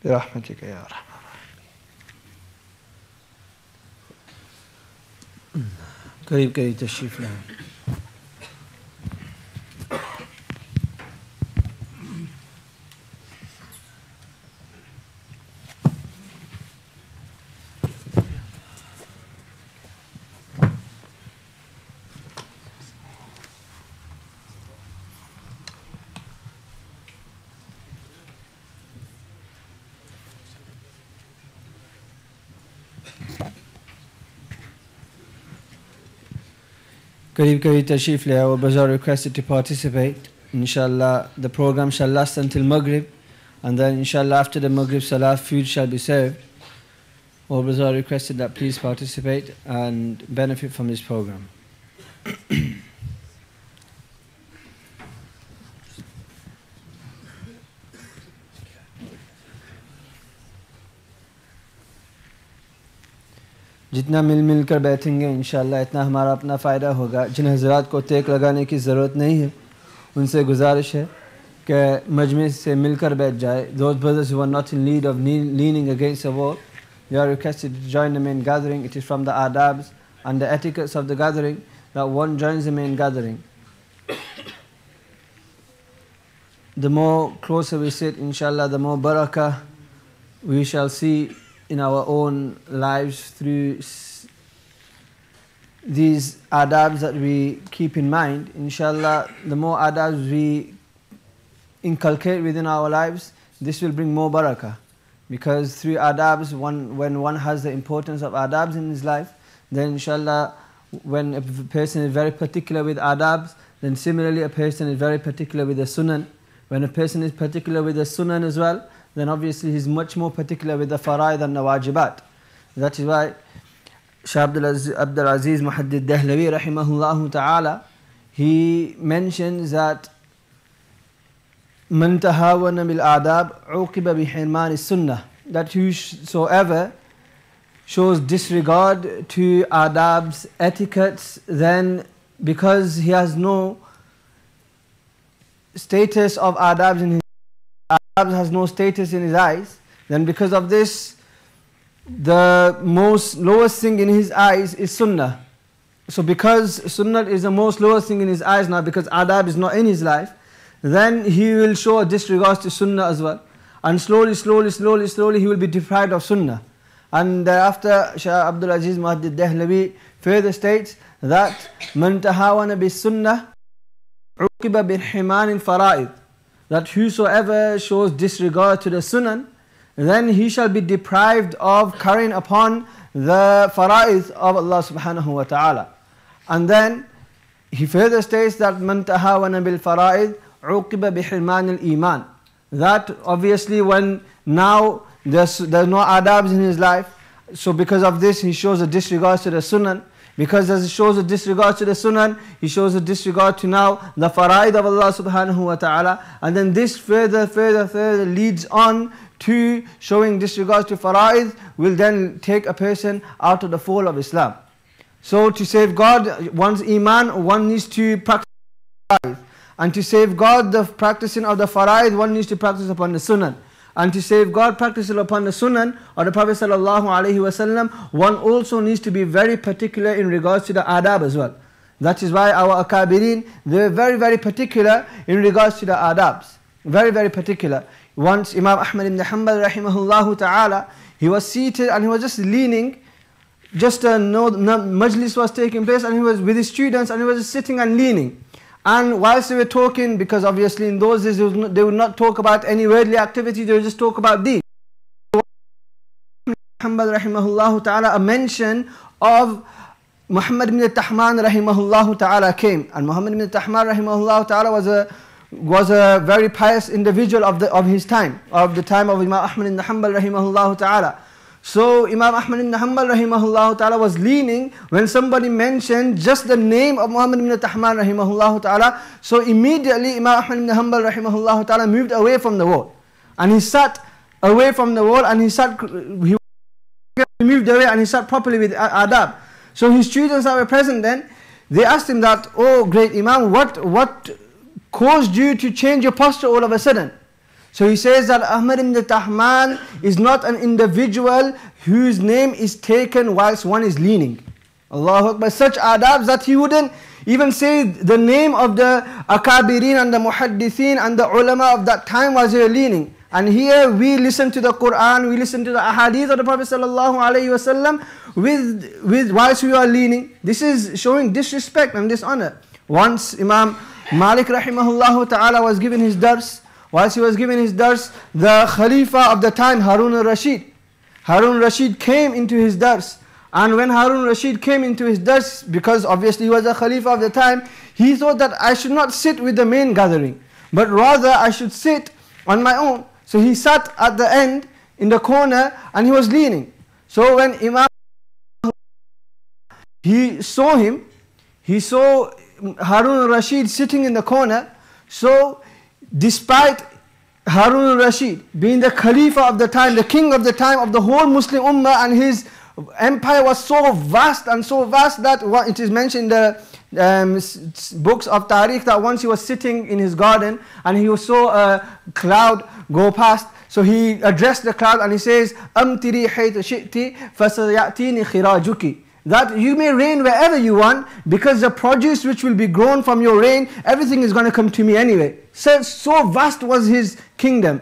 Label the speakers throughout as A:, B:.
A: برحمتك يا أرحم قريب قريب تشريف لها. Qareeb Qareeb Tashrif le, our bazaar requested to participate. Inshallah, the program shall last until Maghrib, and then inshallah after the Maghrib Salah, food shall be served. Our bazaar requested that please participate and benefit from this program. जितना मिल मिल कर बैठेंगे इंशाअल्लाह इतना हमारा अपना फ़ायदा होगा. जिन हज़रात को टेक लगाने की ज़रूरत नहीं है उनसे गुजारिश है कि मजमे से मिल कर बैठ जाए. Those brothers who are not in need of leaning against a wall, they are requested to join the main gathering. It is from the adabs and the etiquettes of the gathering that one joins the main gathering. The more closer we sit, inshallah, the more barakah we shall see in our own lives through these adabs that we keep in mind. Inshallah, the more adabs we inculcate within our lives, this will bring more barakah. Because through adabs, when one has the importance of adabs in his life, then inshallah, when a person is very particular with adabs, then similarly a person is very particular with the sunan. When a person is particular with the sunan as well, then obviously he's much more particular with the faraid and the wajibat. That is why Shah Abdul Aziz Muhaddid Dahlawi rahimahullah ta'ala, he mentions that Man tahawana bil adab uqiba bi hirman sunnah, that whosoever shows disregard to adabs, etiquettes, then because he has no status of adabs in his adabs has no status in his eyes, then because of this, the most lowest thing in his eyes is sunnah. So because sunnah is the most lowest thing in his eyes now, because adab is not in his life, then he will show a disregard to sunnah as well. And slowly he will be deprived of sunnah. And thereafter Shah Abdul Aziz Muhaddid Dahlawi further states that Man tahawana bis sunnah uqiba bil himan fara'id, that whosoever shows disregard to the sunan, then he shall be deprived of carrying upon the fara'id of Allah subhanahu wa ta'ala. And then he further states that Man tahawana bil fara'id uqiba bi hirman al iman, that obviously when now there's no adabs in his life, so because of this he shows a disregard to the sunan. Because as he shows a disregard to the sunan, he shows a disregard to now the faraid of Allah subhanahu wa ta'ala. And then this further leads on to showing disregard to faraid, will then take a person out of the fold of Islam. So to safeguard one's iman, one needs to practice faraid. And to safeguard the practicing of the faraid, one needs to practice upon the sunan. And to safeguard practicing upon the sunan of the Prophet sallallahu alaihi wasallam, one also needs to be very particular in regards to the adab as well. That is why our akabirin, they were very particular in regards to the adabs. Very particular. once Imam Ahmad ibn Hanbal rahimahullah ta'ala, he was seated and he was just leaning, just a majlis was taking place and he was with his students and he was just sitting and leaning. And whilst they were talking, because obviously in those days they would not talk about any worldly activity, they would just talk about deen. Hanbal rahimahullah ta'ala, a mention of Muhammad ibn Tahman rahimahullah ta'ala came. And Muhammad ibn Tahman rahimahullah ta'ala was a very pious individual of his time, of the time of Imam Ahmad ibn Hanbal rahimahullah ta'ala. So Imam Ahmad ibn Hanbal rahimahullah ta'ala was leaning when somebody mentioned just the name of Muhammad ibn Tahman rahimahullah ta'ala. So immediately Imam Ahmad ibn Hanbal rahimahullah ta'ala moved away from the wall. And he sat away from the wall and he moved away and he sat properly with adab. So his students that were present then, they asked him that, "Oh great Imam, what caused you to change your posture all of a sudden?" So he says that Ahmad ibn Tahman is not an individual whose name is taken whilst one is leaning. Allahu Akbar. Such adabs that he wouldn't even say the name of the akabirin and the muhaddithin and the ulama of that time whilst they were leaning. And here we listen to the Qur'an, we listen to the ahadith of the Prophet sallallahu alaihi wasallam with whilst we are leaning. This is showing disrespect and dishonor. Once Imam Malik rahimahullah ta'ala was given his dars. Whilst he was giving his dars, the Khalifa of the time, Harun al-Rashid came into his dars. And when Harun al-Rashid came into his dars, because obviously he was a Khalifa of the time, he thought that I should not sit with the main gathering, but rather I should sit on my own. So he sat at the end, in the corner, and he was leaning. So when Imam, he saw Harun al-Rashid sitting in the corner. So despite Harun al-Rashid being the Khalifa of the time, the king of the time of the whole Muslim Ummah, and his empire was so vast that it is mentioned in the books of Tariq that once he was sitting in his garden and he saw a cloud go past. So he addressed the cloud and he says, "Amtiri haythu shi'ti fasayatini khirajuki." That you may reign wherever you want, because the produce which will be grown from your reign, everything is going to come to me anyway. So vast was his kingdom.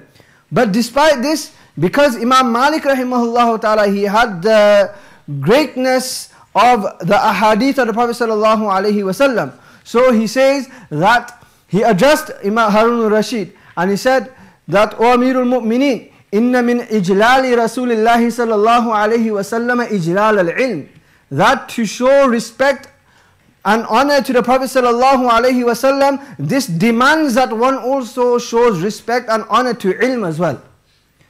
A: But despite this, because Imam Malik rahimahullah ta'ala, he had the greatness of the ahadith of the Prophet sallallahu alaihi wasallam. So he says that he addressed Imam Harun al-Rashid and he said that, "O Amirul Mu'mineen, inna min ijlali Rasulillahi sallallahu alaihi wasallam ijlal al-ilm." That to show respect and honor to the Prophet sallallahu alaihi wasallam, this demands that one also shows respect and honor to ilm as well.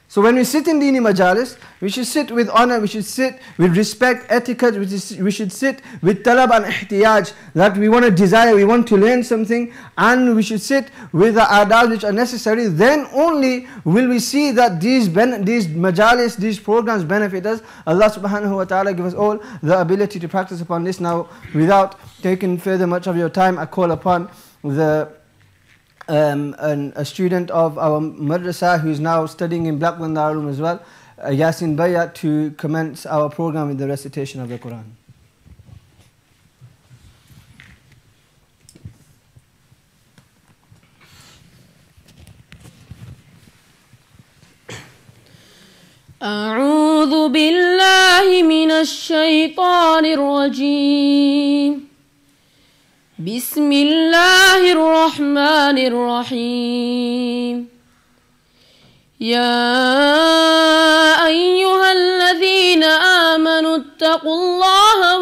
A: So when we sit in Dini Majalis, we should sit with honor, we should sit with respect, etiquette, we should sit with talab and ihtiyaj, that we want to desire, we want to learn something, and we should sit with the adab which are necessary. Then only will we see that these majalis, these programs benefit us. Allah subhanahu wa ta'ala give us all the ability to practice upon this. Now, without taking further much of your time, I call upon a student of our madrasa who is now studying in Blackburn Darul as well, Yasin Bayat, to commence our program with the recitation of the Qur'an.
B: أعوذ بالله من الشيطان الرجيم. بسم الله الرحمن الرحيم. يا أيها الذين آمنوا اتقوا الله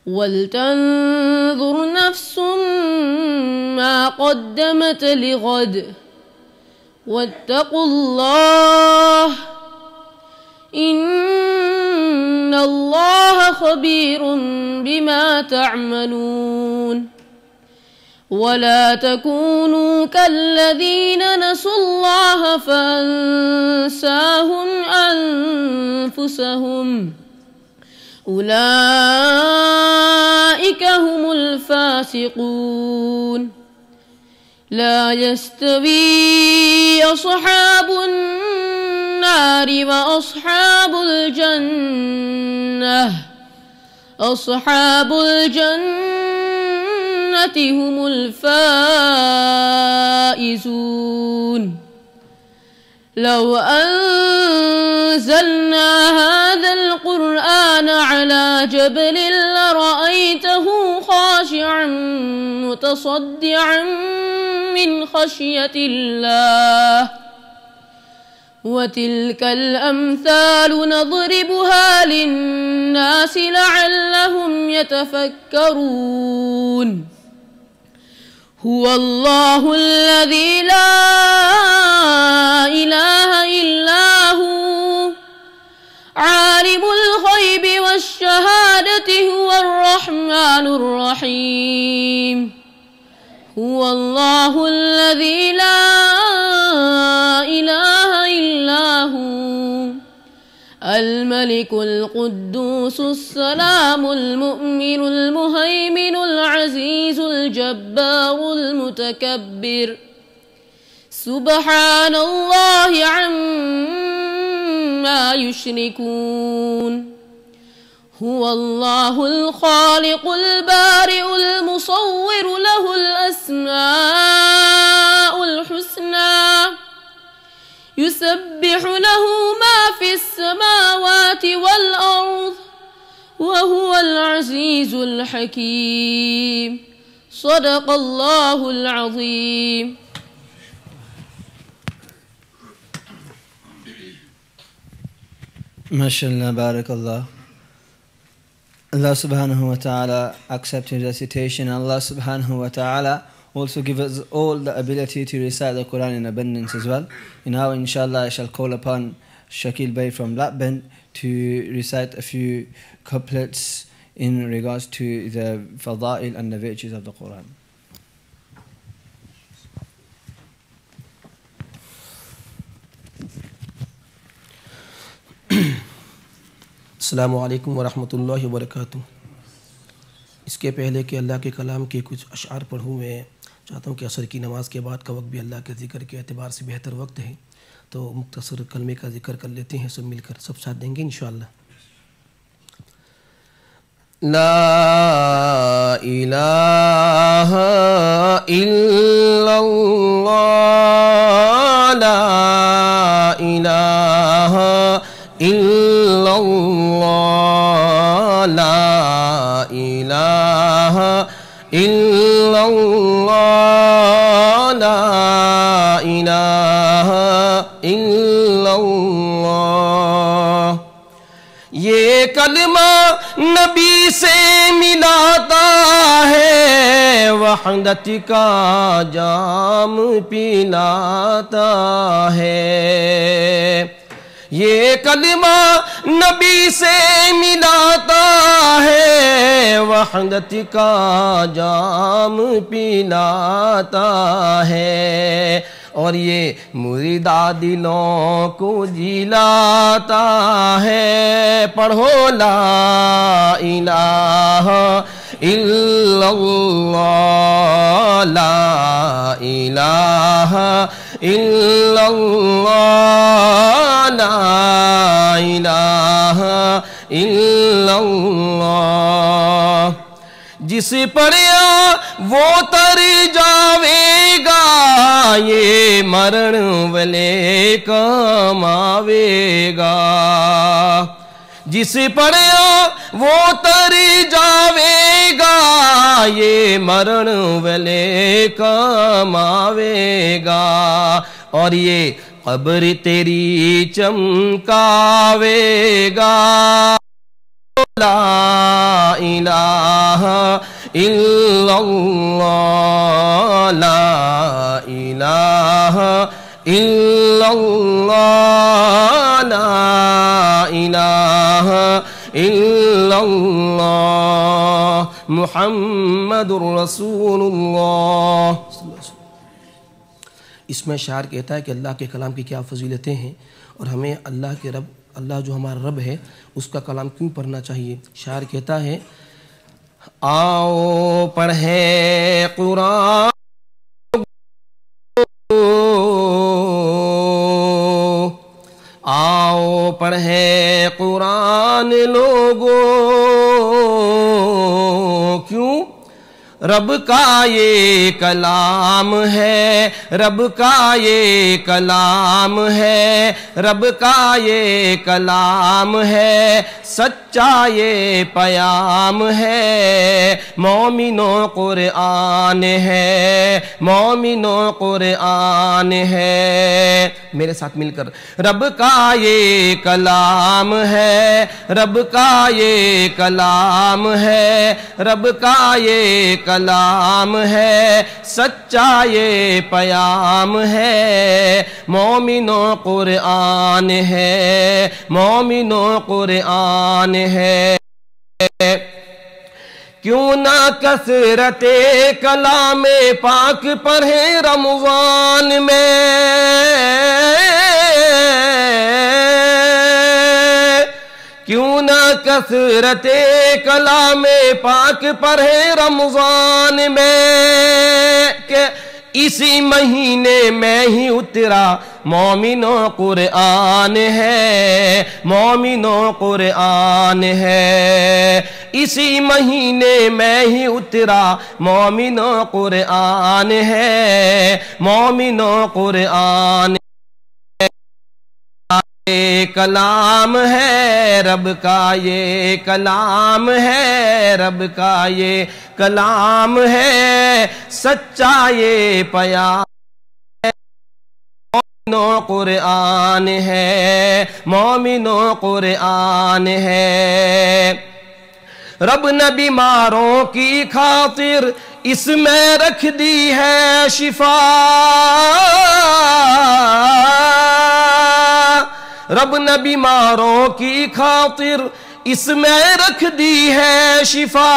B: ولتنظر نفس ما قدمت لغد واتقوا الله إن الله خبير بما تعملون. ولا تكونوا كالذين نسوا الله فأنساهم أنفسهم أولئك هم الفاسقون. لا يستوي أصحاب النار وأصحاب الجنة هم الفائزون لو أنزلنا هذا القرآن على جبل لرأيته خاشعا متصدعا من خشية الله وتلك الأمثال نضربها للناس لعلهم يتفكرون هو الله الذي لا إله إلا هو عالم الغيب والشهادة هو الرحمن الرحيم هو الله الذي لا إله إلا هو الملك القدوس السلام المؤمن المهيمن العزيز الجبار المتكبر سبحان الله عما يشركون هو الله الخالق البارئ المصور له الأسماء الحسنى يسبح له ما في السماوات والأرض وهو العزيز الحكيم صدق الله العظيم.
A: MashaAllah, Barakallah. Allah subhanahu wa ta'ala accept his recitation. Allah subhanahu wa ta'ala also give us all the ability to recite the Quran in abundance as well. And now inshallah I shall call upon Shakil Bhai from Lapband to recite a few couplets in regards to the fada'il and the virtues of the Quran.
C: السلام علیکم ورحمۃ اللہ وبرکاتہ. اس کے پہلے کہ اللہ کے کلام کے کچھ اشعار پڑھوں، میں چاہتا ہوں کہ عصر کی نماز کے بعد کا وقت بھی اللہ کے ذکر کے اعتبار سے بہتر وقت ہے، تو مختصر کلمے کا ذکر کر لیتے ہیں، سب مل کر سب ساتھ دیں گے انشاءاللہ. لا الہ الا اللہ لا الہ الا اللہ لا الہ الا اللہ لا الہ الا اللہ. یہ کلمہ نبی سے ملاتا ہے، وحدت کا جام پلاتا ہے. یہ کلمہ نبی سے ملاتا ہے، وحدت کا جام پلاتا ہے، اور یہ مردہ دلوں کو جلاتا ہے. پڑھو لا الہ الا اللہ لا الہ الا اللہ لا الہ الا اللہ. جس پڑھیا وہ تر جاوے گا، یہ مرن والے کام آوے گا. جس پڑھیا وہ تر جاوے گا، یہ مرن والے کام آوے گا، اور یہ قبر تیری چمکاوے گا. لا الہ الا اللہ لا الہ الا اللہ لا الہ الا اللہ محمد رسول اللہ. اس میں شاعر کہتا ہے کہ اللہ کے کلام کی کیا فضیلتیں ہیں، اور ہمیں اللہ کے رب، اللہ جو ہمارا رب ہے، اس کا کلام کیوں پڑھنا چاہیے. شاعر کہتا ہے آؤ پڑھیں قرآن آؤ پڑھیں قرآن لوگو، کیوں رب کا یہ کلام ہے، رب کا یہ کلام ہے، رب کا یہ کلام ہے، سچا یہ پیام ہے، مومنو قرآن ہے، مومنو قرآن ہے۔ میرے ساتھ مل کر، رب کا یہ کلام ہے، رب کا یہ کلام ہے، رب کا یہ کلام ہے، سچا یہ پیام ہے، مومنو قرآن ہے، مومنو قرآن ہے۔ کیوں نہ کثرت کلام پاک پڑھیں رمضان میں، کیوں نہ کثرت کلام پاک پڑھیں رمضان میں، کہ اسی مہینے میں ہی اترا مومنو قرآن ہے، مومنو قرآن ہے، اسی مہینے میں ہی اترا مومنو قرآن ہے، مومنو قرآن یہ کلام ہے، رب کا یہ کلام ہے، رب کا یہ کلام ہے، سچا یہ پیام ہے، مومنو قرآن ہے، مومنو قرآن ہے۔ رب نے بیماروں کی خاطر اس میں رکھ دی ہے شفا، رب نے بیماروں کی خاطر اس میں رکھ دی ہے شفا،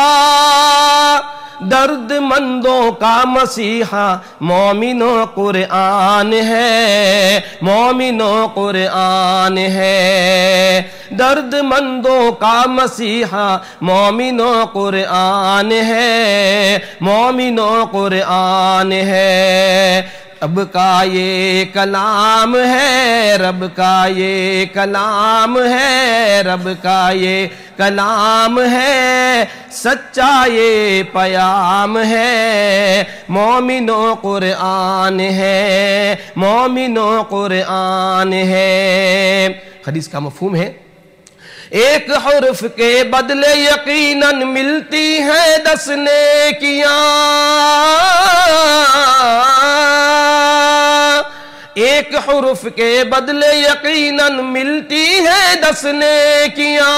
C: درد مندوں کا مسیحا مومنو قرآن ہے، مومنو قرآن ہے، درد مندوں کا مسیحا مومنو قرآن ہے، مومنو قرآن ہے۔ رب کا یہ کلام ہے، رب کا یہ کلام ہے، رب کا یہ کلام ہے، سچا یہ پیام ہے، مومنو قرآن ہے، مومنو قرآن ہے۔ حدیث کا مفہوم ہے، ایک حرف کے بدلے یقیناً ملتی ہیں 10 نیکیاں، ایک حرف کے بدلے یقیناً ملتی ہیں 10 نیکیاں،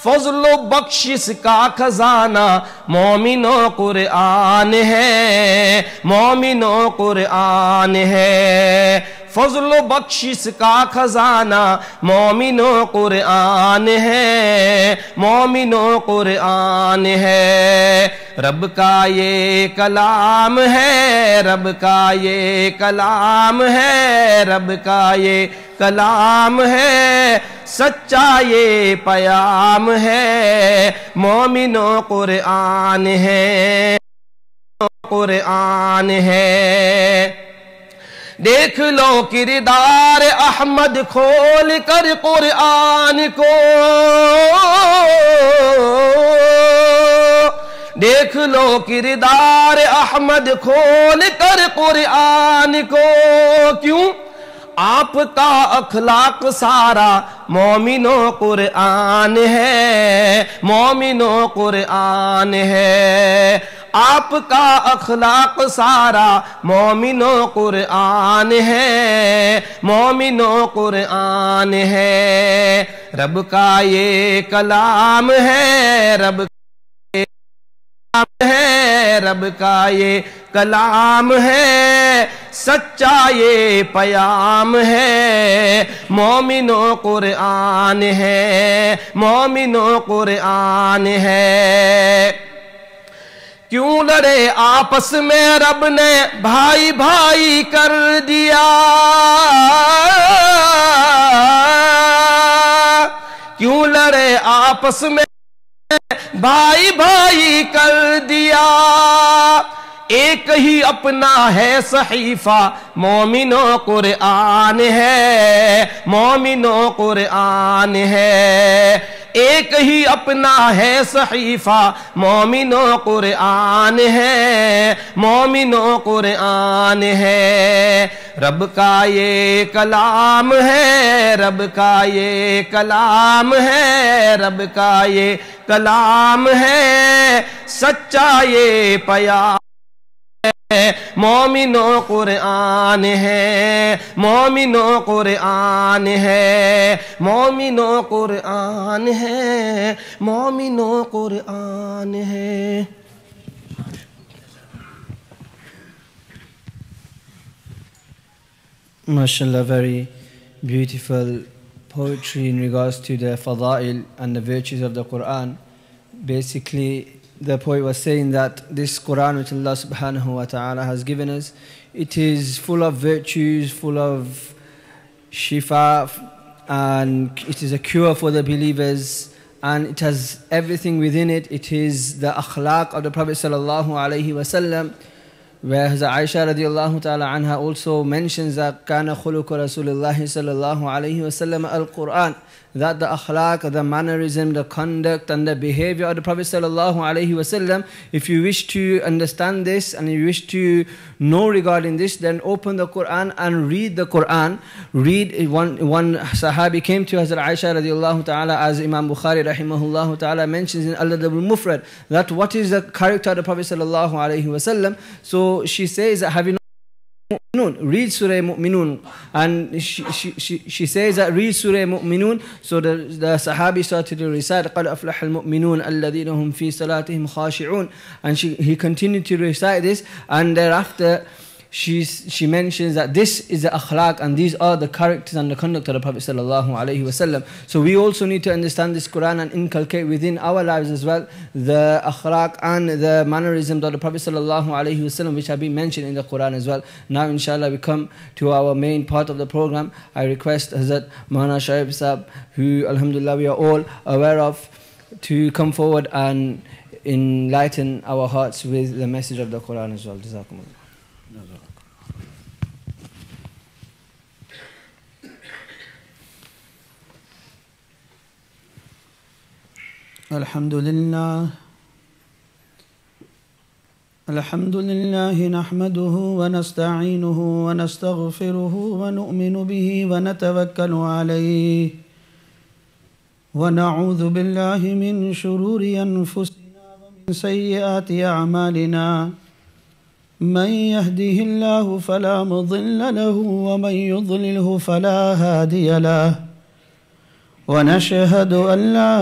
C: فضل و بخشش کا خزانہ مومنو قرآن ہے، مومنو قرآن ہے، فضل و بخشش کا خزانہ مومنو قرآن ہے، مومنو قرآن ہے۔ رب کا یہ کلام ہے، رب کا یہ کلام ہے، رب کا یہ کلام ہے، سچا یہ پیام ہے، مومنو قرآن ہے، قرآن ہے۔ دیکھ لو کردار احمد کھول کر قرآن کو، دیکھ لو کردار احمد کھول کر قرآن کو، کیوں؟ آپ کا اخلاق سارا مومنو قرآن ہے، مومنو قرآن ہے، آپ کا اخلاق سارا مومنو قرآن ہے، مومنو قرآن ہے۔ رب کا یہ کلام ہے، رب ہے، رب کا یہ کلام ہے، سچا یہ پیام ہے، مومنو قرآن ہے، مومنو قرآن ہے۔ کیوں لڑے آپس میں رب نے بھائی بھائی کر دیا، کیوں لڑے آپس میں بھائی بھائی کر دیا، ایک ہی اپنا ہے صحیفہ مومنوں قرآن ہے، مومنوں قرآن ہے، ایک ہی اپنا ہے صحیفہ مومنوں قرآن ہے، مومنوں قرآن ہے، رب کا یہ کلام ہے، رب کا یہ کلام ہے، رب کا یہ کلام ہے، سچا یہ پیام مومنوں قرآن ہے، مومنوں قرآن ہے، مومنوں قرآن ہے، مومنوں قرآن ہے۔
A: MashaAllah, very beautiful poetry in regards to the fada'il and the virtues of the Qur'an. Basically, the poet was saying that this Qur'an which Allah subhanahu wa ta'ala has given us, it is full of virtues, full of shifa, and it is a cure for the believers, and it has everything within it. It is the akhlaq of the Prophet sallallahu alaihi wasallam, where Hazrat Aisha radiallahu ta'ala anha also mentions that kana khuluq Rasulullahi sallallahu alaihi wasallam al-Qur'an, that the akhlaq, the mannerism, the conduct and the behavior of the Prophet sallallahu alaihi wasallam, if you wish to understand this and you wish to know regarding this, then open the Qur'an and read the Qur'an. Read, one sahabi came to Hazrat Aisha radiallahu ta'ala, as Imam Bukhari rahimahullah ta'ala mentions in Al-Adab al-Mufrad, that what is the character of the Prophet sallallahu alaihi wasallam. So she says, have you read Surah Mu'minun, and she says that read Surah Mu'minun. So the Sahabi started to recite قَدْ أَفْلَحَ الْمُؤْمِنُونَ الَّذِينَ هُمْ فِي صَلَاتِهِمْ خَاشِعُونَ, and he continued to recite this, and thereafter she mentions that this is the akhlaq and these are the characters and the conduct of the Prophet sallallahu alaihi wasallam. So we also need to understand this Quran and inculcate within our lives as well the akhlaq and the mannerisms of the Prophet sallallahu alaihi wasallam, which have been mentioned in the Quran as well. Now inshallah we come to our main part of the program. I request Hazrat Maulana Shaib Sahab, who alhamdulillah we are all aware of, to come forward and enlighten our hearts with the message of the Quran as well. Jazakumullah.
D: الحمد لله نحمده ونستعينه ونستغفره ونؤمن به ونتوكل عليه ونعوذ بالله من شرور أنفسنا ومن سيئات أعمالنا من يهده الله فلا مضل له ومن يضلله فلا هادي له ونشهد أن لا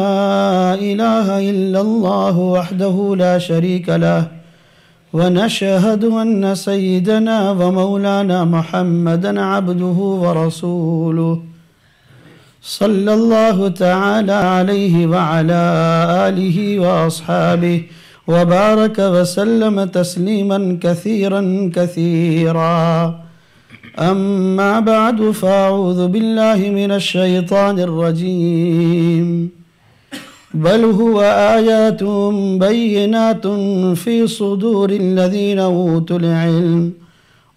D: إله إلا الله وحده لا شريك له ونشهد أن سيدنا ومولانا محمدًا عبده ورسوله صلى الله تعالى عليه وعلى آله وأصحابه وبارك وسلم تسليما كثيرا كثيرا. أما بعد، فأعوذ بالله من الشيطان الرجيم. بل هو آيات بينات في صدور الذين أوتوا العلم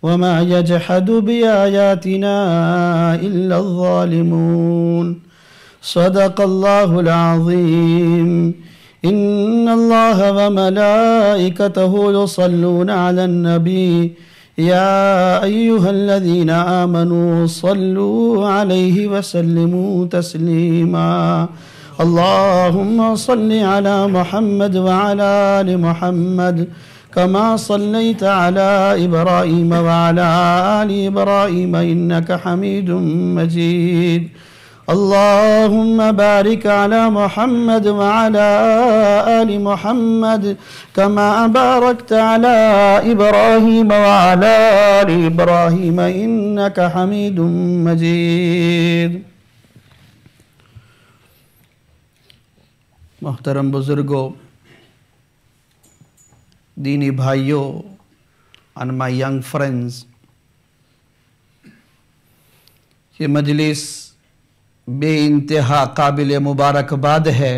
D: وما يجحد بآياتنا إلا الظالمون. صدق الله العظيم. إن الله وملائكته يصلون على النبي يا أيها الذين آمنوا صلوا عليه وسلموا تسليما. اللهم صل على محمد وعلى آل محمد كما صليت على إبراهيم وعلى آل إبراهيم إنك حميد مجيد. اللهم بارك على محمد وعلى آل محمد كما باركت على إبراهيم وعلى آل إبراهيم إنك حميد مجيد. محترم بزرگوں، دینی بھائیوں and my young friends، یہ مجلس بے انتہا قابل مبارکباد ہے،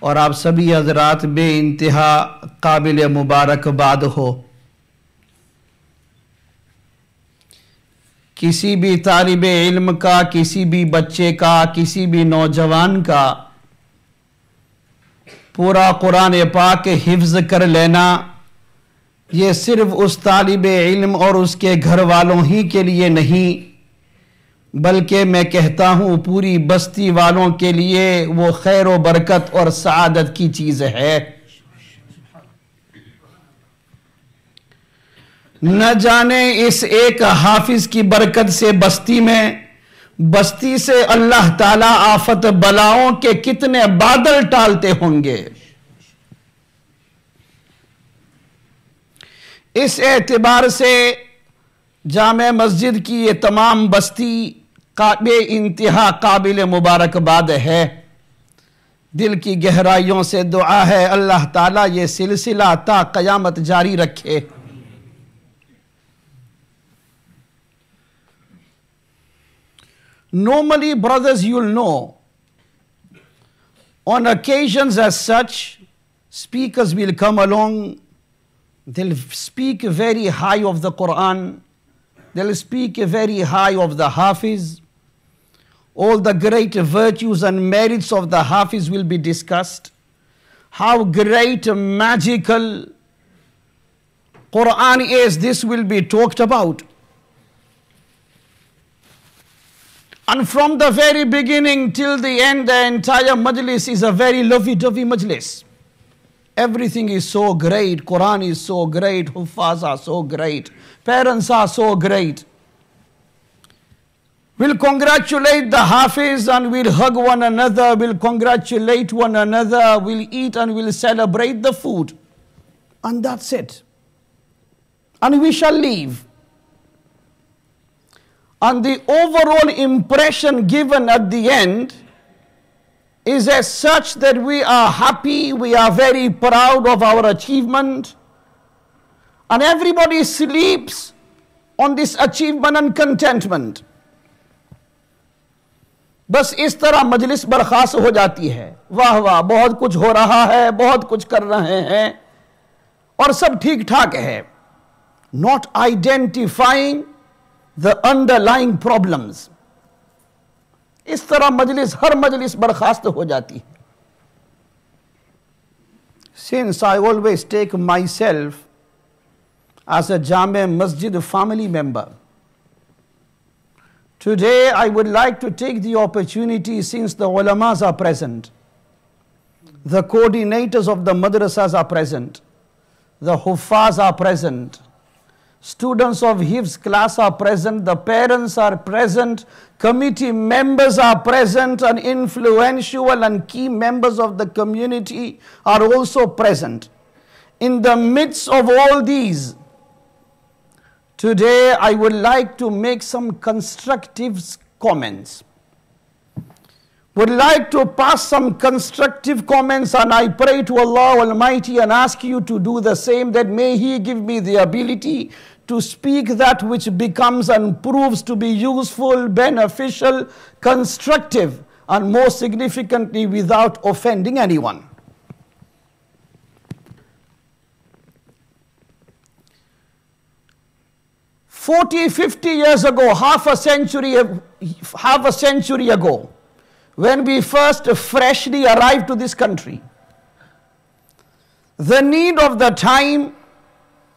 D: और आप सभी हजरात बे इंतहा काबिल मुबारकबाद हो। किसी भी तालिबे इल्म का, किसी भी बच्चे का, किसी भी नौजवान का पूरा कुरान पाक हिफ्ज कर लेना, ये सिर्फ उस तालिबे इल्म और उसके घर वालों ही के लिए नहीं, बल्कि मैं कहता हूँ पूरी बस्ती वालों के लिए वो खैर व बरकत और सआदत की चीज़ है। न जाने इस एक हाफिज की बरकत से बस्ती से अल्लाह ताला आफत बलाओं के कितने बादल टालते होंगे। इस एतबार से जामे मस्जिद की ये तमाम बस्ती काबे इंतहा काबिल मुबारकबाद है। दिल की गहराइयों से दुआ है अल्लाह ताला ये सिलसिला ता क़यामत जारी रखे। Normally, brothers, you'll know, on occasions as such, speakers will come along, they'll speak very high of the Qur'an, they'll speak very high of the Hafiz. All the great virtues and merits of the Hafiz will be discussed. How great, magical Qur'an is, this will be talked about. And from the very beginning till the end, the entire majlis is a very lovey-dovey majlis. Everything is so great. Quran is so great. Huffaz are so great. Parents are so great. We'll congratulate the Hafiz and we'll hug one another. We'll congratulate one another. We'll eat and we'll celebrate the food. And that's it. And we shall leave. And the overall impression given at the end is as such that we are happy, we are very proud of our achievement, and everybody sleeps on this achievement and contentment. बस इस तरह मजलिस बर्खास्त हो जाती है। वाह वाह, बहुत कुछ हो रहा है, बहुत कुछ कर रहे हैं और सब ठीक ठाक है। Not identifying the underlying problems. इस तरह मजलिस, हर मजलिस बर्खास्त हो जाती है। Since I always take myself as a Jame Masjid family member, today I would like to take the opportunity, since the ulamas are present, the coordinators of the madrasas are present, the huffaz are present, students of Hifz class are present, the parents are present, committee members are present, and influential and key members of the community are also present. In the midst of all these, today I would like to make some constructive comments. Would like to pass some constructive comments, and I pray to Allah Almighty and ask you to do the same, that may He give me the ability to speak that which becomes and proves to be useful, beneficial, constructive, and more significantly without offending anyone. "40, 50 years ago, half a century ago, when we first freshly arrived to this country, the need of the time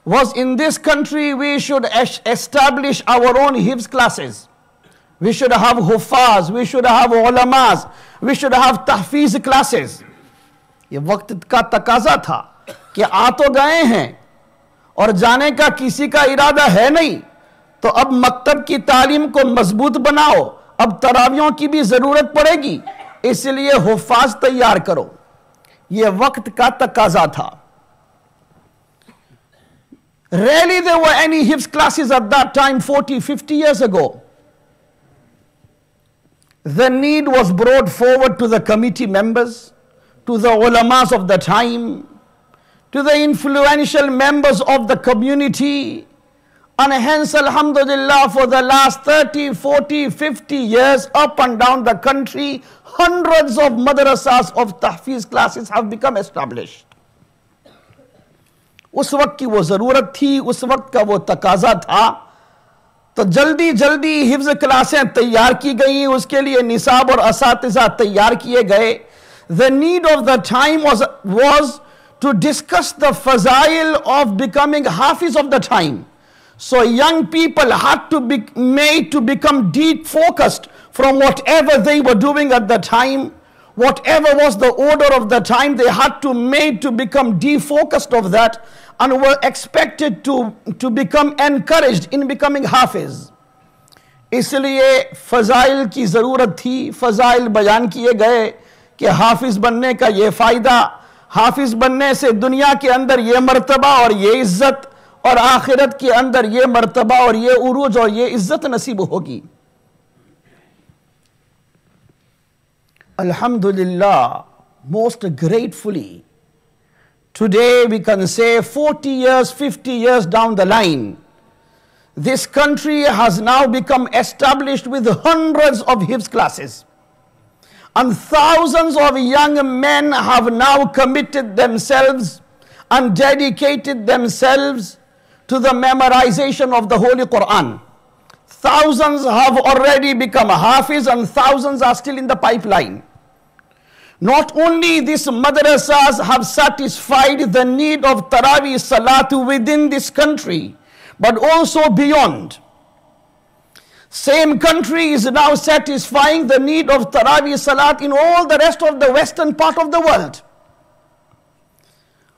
D: was, in this country we should establish our own Hifz classes. We should have huffaz, we should have ulamas, we should have tahfiz classes. ये वक्त का तकाजा था कि आ तो गए हैं और जाने का किसी का इरादा है नहीं, तो अब मकतब की तालीम को मजबूत बनाओ, अब तरावियों की भी जरूरत पड़ेगी, इसलिए हुफ्फाज तैयार करो। ये वक्त का तकाजा था। Rarely there were any Hifz classes at that time, 40, 50 years ago. The need was brought forward to the committee members, to the ulamas of the time, to the influential members of the community, And hence, alhamdulillah, for the last 30, 40, 50 years, up and down the country, hundreds of madrasas of tahfiz classes have become established. उस वक्त की वो ज़रूरत थी, उस वक्त का वो तकाजा था, तो जल्दी जल्दी हिफ्ज़ क्लासें तैयार की गई, उसके लिए निसाब और असातिज़ा तैयार किए गए. The need of the time was to discuss the fazail of becoming hafiz of the time. So young people had to be made to become deep focused from whatever they were doing at the time. Whatever was the order of the time, they had to made to become defocused of that and were expected to become encouraged in becoming hafiz. इसलिए फ़ज़ाइल की ज़रूरत थी, फ़ज़ाइल बयान किए गए कि हाफिज बनने का ये फ़ायदा, हाफिज बनने से दुनिया के अंदर ये मर्तबा और ये इज़्ज़त, और आखिरत के अंदर ये मर्तबा और ये उरूज और ये इज़्ज़त नसीब होगी. Alhamdulillah, most gratefully, today we can say 40 years, 50 years down the line, this country has now become established with hundreds of hifz classes. And thousands of young men have now committed themselves and dedicated themselves to the memorization of the Holy Qur'an. Thousands have already become hafiz and thousands are still in the pipeline. Not only these madrasas have satisfied the need of Tarawih Salatu within this country, but also beyond. Same country is now satisfying the need of Tarawih Salat in all the rest of the western part of the world.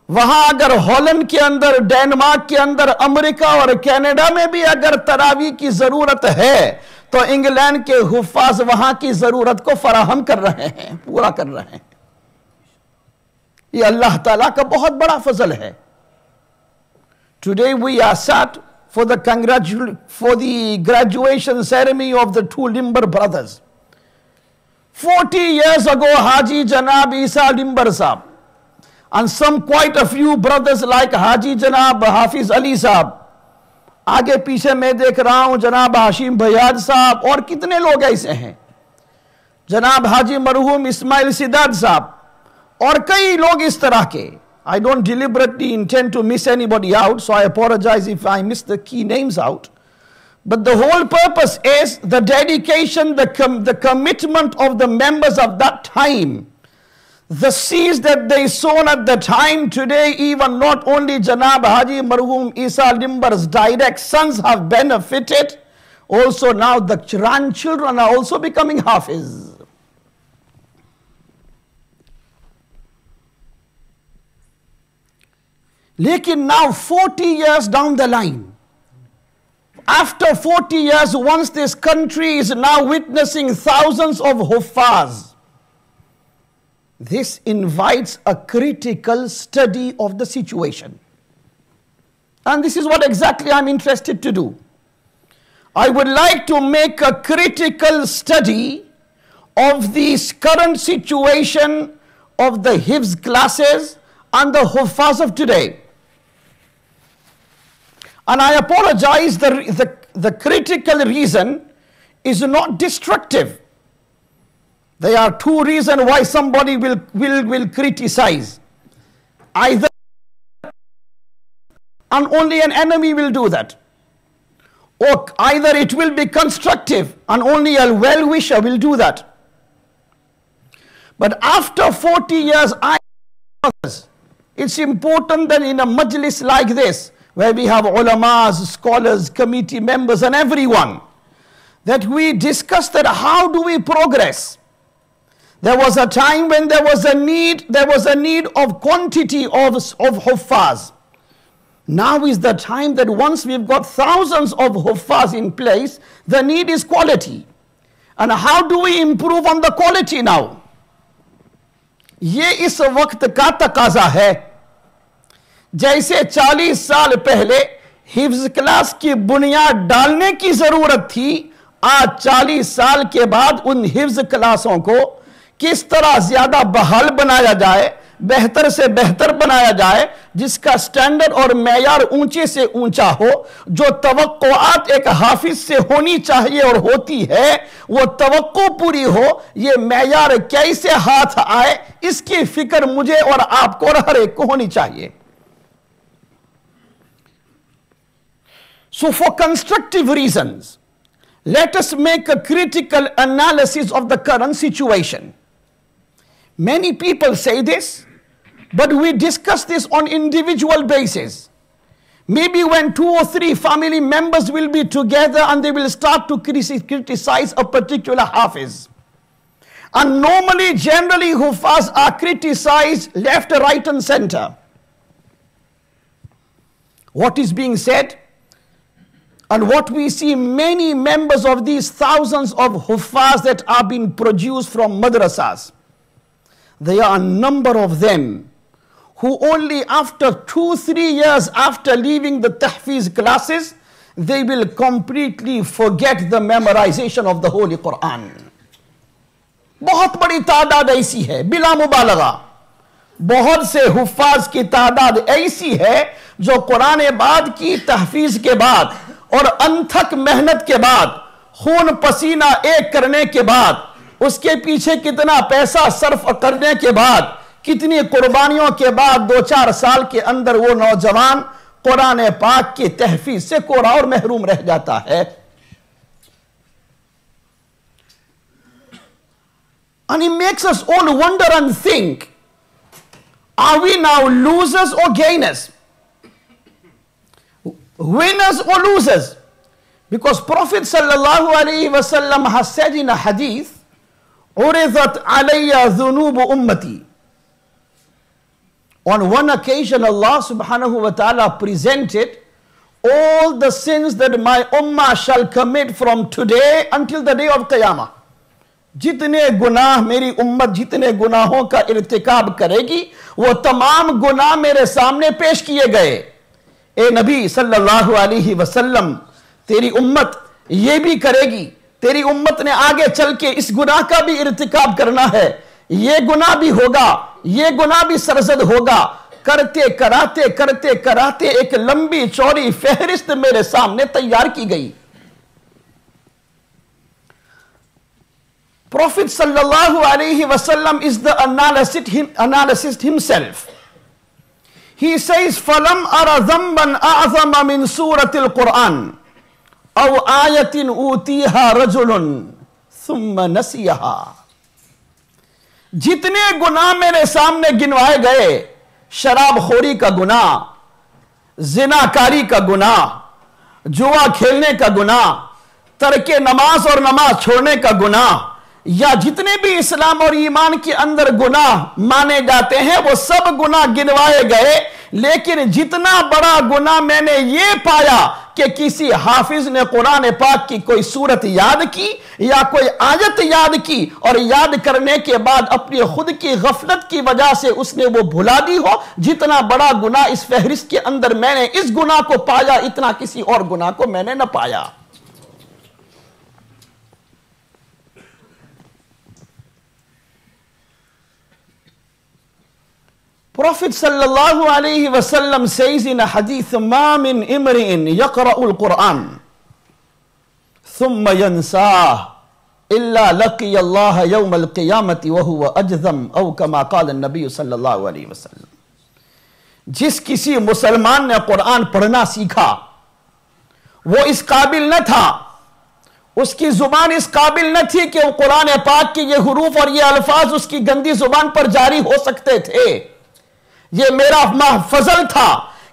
D: वहां अगर Holland के अंदर, Denmark के अंदर, America और Canada में भी अगर तरावी की जरूरत है, तो इंग्लैंड के हुफ्फाज वहां की जरूरत को फराहम कर रहे हैं, पूरा कर रहे हैं. ये अल्लाह ताला का बहुत बड़ा फजल है. Today we are sat for the graduation ceremony of the two Limber brothers. 40 years ago, Haji Janab Isa Limber Sahab, and quite a few brothers like Haji Janab Hafiz Ali Sahab, आगे पीछे मैं देख रहा हूं जनाब हाशिम भयाद साहब, और कितने लोग ऐसे हैं, जनाब हाजी मरहूम इस्माइल सिद्दात साहब, और कई लोग इस तरह के. I don't deliberately intend to miss anybody out, so I apologize if I miss the key names out. But the whole purpose is the dedication, the commitment of the members of that time. The seeds that they sown at the time, today even not only Janab Haji Marhum Isa Limber's direct sons have benefited, also now the grandchildren are also becoming hafiz. Lekin now 40 years down the line, after 40 years, once this country is now witnessing thousands of huffaz, this invites a critical study of the situation. And this is what exactly I'm interested to do. I would like to make a critical study of the current situation of the hifz classes and the huffaz of today. And I apologize, the critical reason is not destructive. There are two reasons why somebody will criticize. Either, and only an enemy will do that, or either it will be constructive and only a well-wisher will do that. But after 40 years, it's important that in a majlis like this, where we have ulamas, scholars, committee members and everyone, that we discuss that how do we progress. There was a time when there was a need of quantity of huffaz. Now is the time that once we've got thousands of huffaz in place, the need is quality. And how do we improve on the quality now? ये इस वक्त का तकाजा है. जैसे 40 साल पहले हिफ्ज class की बुनियाद डालने की जरूरत थी, आज 40 साल के बाद उन हिफ्ज क्लासों को किस तरह ज्यादा बहाल बनाया जाए, बेहतर से बेहतर बनाया जाए, جس کا سٹینڈرڈ اور معیار اونچے سے اونچا ہو، جو توقعات ایک حافظ سے ہونی چاہیے اور ہوتی ہے وہ توقع پوری ہو، یہ معیار کیسے ہاتھ آئے اس کی فکر مجھے اور آپ کو اور ہر ایک کو ہونی چاہیے. So for constructive reasons, let us make a critical analysis of the current situation. Many people say this, but we discuss this on individual basis. Maybe when 2 or 3 family members will be together and they will start to criticize a particular hafiz. And normally, generally, hufaz are criticized left, right and center. What is being said? And what we see, many members of these thousands of hufaz that are being produced from madrasas, there are a number of them who only after 2-3 years after leaving the tahfiz classes, they will completely forget the memorization of the Holy Qur'an. بہت بڑی تعداد ایسی ہے بلا مبالغہ، بہت سے حفاظ کی تعداد ایسی ہے جو قرآن بعد کی تحفیظ کے بعد اور انتھک محنت کے بعد، خون پسینہ ایک کرنے کے بعد، اس کے پیچھے کتنا پیسہ صرف کرنے کے بعد، کتنی قربانیوں کے بعد 2-4 سال کے اندر وہ نوجوان قرآن پاک کی تحفیظ سے کورا اور محروم رہ جاتا ہے. And it makes us all wonder and think, are we now losers or gainers? Winners or losers? Because Prophet sallallahu alaihi wasallam has said in a hadith, "Uridat alayya dhunubu ummati." On one occasion, Allah subhanahu wa ta'ala presented all the sins that my ummah shall commit from today until the day of Qiyamah. جتنے گناہ میری امت جتنے گناہوں کا ارتکاب کرے گی وہ تمام گناہ میرے سامنے پیش کیے گئے. اے نبی صلی اللہ علیہ وسلم، تیری امت یہ بھی کرے گی، تیری امت نے آگے چل کے اس گناہ کا بھی ارتکاب کرنا ہے، یہ گناہ بھی ہوگا، یہ گناہ بھی سرزد ہوگا. کرتے کراتے ایک لمبی چوڑی فہرست میرے سامنے تیار کی گئی. Prophet sallallahu alayhi wasallam is the analyst himself. He says, فَلَمْ أَرَ ذَنْبًا أَعْظَمَ مِنْ سُورَةِ الْقُرْآنِ أَوْ آيَةٍ أُوتِيهَا رَجُلٌ ثُمَّ نَسِيَهَا. جتنے گناہ میرے سامنے گنوائے گئے، شراب خوری کا گناہ، زناکاری کا گناہ، جوا کھیلنے کا گناہ، ترک نماز اور نماز چھوڑنے کا گناہ، یا جتنے بھی اسلام اور ایمان کے اندر گناہ مانے جاتے ہیں وہ سب گناہ گنوائے گئے. لیکن جتنا بڑا گناہ میں نے یہ پایا کہ کسی حافظ نے قرآن پاک کی کوئی سورت یاد کی یا کوئی آیت یاد کی اور یاد کرنے کے بعد اپنی خود کی غفلت کی وجہ سے اس نے وہ بھلا دی ہو، جتنا بڑا گناہ اس فہرست کے اندر میں نے اس گناہ کو پایا اتنا کسی اور گناہ کو میں نے نہ پایا. Prophet sallallahu alayhi wasallam says in a hadith, مَا مِنْ إِمْرِئٍ يَقْرَأُ الْقُرْآنِ ثُمَّ يَنْسَاهُ إِلَّا لَقِيَ اللَّهَ يَوْمَ الْقِيَامَةِ وَهُوَ أَجْذَمْ أَوْ كَمَا قَالَ النَّبِيُّ صلی اللہ علیہ وسلم. جس کسی مسلمان نے قرآن پڑھنا سیکھا وہ اس قابل نہ تھا، اس کی زبان اس قابل نہ تھی کہ وہ قرآن پاک کے یہ حروف اور یہ الفاظ اس کی گندی زبان پر جاری ہو سکتے تھے. یہ میرا فضل تھا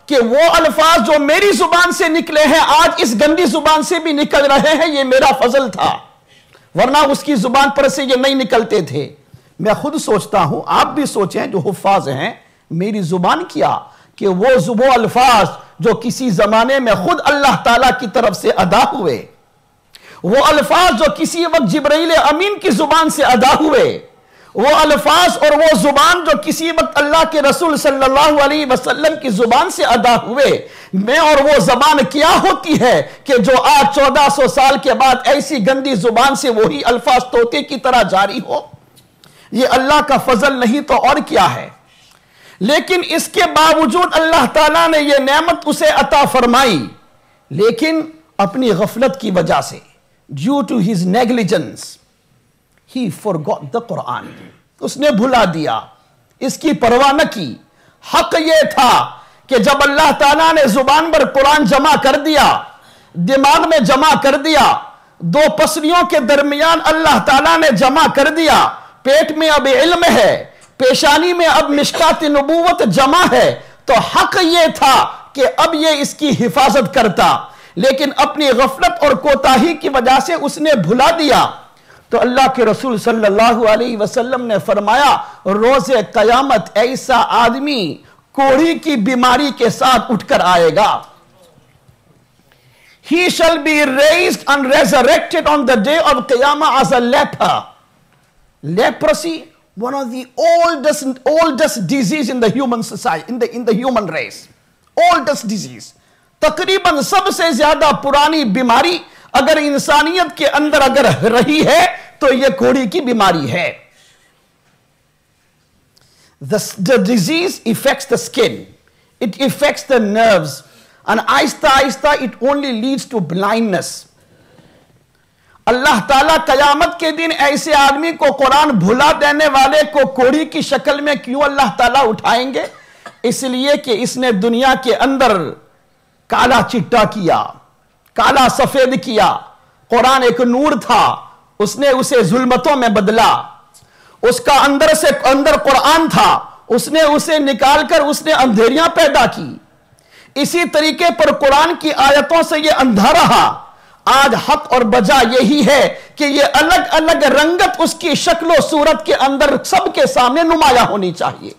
D: کہ وہ الفاظ جو میری زبان سے نکلے ہیں آج اس گندی زبان سے بھی نکل رہے ہیں، یہ میرا فضل تھا، ورنہ اس کی زبان پر سے یہ نہیں نکلتے تھے. میں خود سوچتا ہوں، آپ بھی سوچیں جو حفاظ ہیں، میری زبان کیا کہ وہ الفاظ جو کسی زمانے میں خود اللہ تعالیٰ کی طرف سے ادا ہوئے، وہ الفاظ جو کسی وقت جبرائیل امین کی زبان سے ادا ہوئے، وہ الفاظ اور وہ زبان جو کسی وقت اللہ کے رسول صلی اللہ علیہ وسلم کی زبان سے ادا ہوئے، میں اور وہ زبان کیا ہوتی ہے کہ جو آج 1400 سال کے بعد ایسی گندی زبان سے وہی الفاظ طوطے کی طرح جاری ہو. یہ اللہ کا فضل نہیں تو اور کیا ہے. لیکن اس کے باوجود اللہ تعالیٰ نے یہ نعمت اسے عطا فرمائی، لیکن اپنی غفلت کی وجہ سے due to his negligence he forgot the Qur'an. اس نے بھلا دیا، اس کی پرواہ نہ کی. حق یہ تھا کہ جب اللہ تعالیٰ نے زبان پر قرآن جمع کر دیا، دماغ میں جمع کر دیا، دو پسلیوں کے درمیان اللہ تعالیٰ نے جمع کر دیا، پیٹ میں اب علم ہے، پیشانی میں اب مشکات نبوت جمع ہے، تو حق یہ تھا کہ اب یہ اس کی حفاظت کرتا، لیکن اپنی غفلت اور کوتاہی کی وجہ سے اس نے بھلا دیا. تو اللہ کے رسول صلی اللہ علیہ وسلم نے فرمایا روز قیامت ایسا آدمی کوڑھی کی بیماری کے ساتھ اٹھ کر آئے گا. He shall be raised and resurrected on the day of Qiyamah as a leper. Leprosy, one of the oldest disease in the human society, in the human race. Oldest disease. تقریباً سب سے زیادہ پرانی بیماری اگر انسانیت کے اندر اگر رہی ہے تو یہ کوڑھی کی بیماری ہے. The disease affects the skin. It affects the nerves. And آہستہ آہستہ it only leads to blindness. اللہ تعالیٰ قیامت کے دن ایسے آدمی کو قرآن بھلا دینے والے کو کوڑھی کی شکل میں کیوں اللہ تعالیٰ اٹھائیں گے؟ اس لیے کہ اس نے دنیا کے اندر کالا چٹا کیا، کالا سفید کیا. قرآن ایک نور تھا، اس نے اسے ظلمتوں میں بدلا. اس کا اندر قرآن تھا، اس نے اسے نکال کر اس نے اندھیریاں پیدا کی. اسی طریقے پر قرآن کی آیتوں سے یہ اندھا رہا. آج حق اور بجا یہی ہے کہ یہ الگ الگ رنگت اس کی شکل و صورت کے اندر سب کے سامنے نمایاں ہونی چاہیے.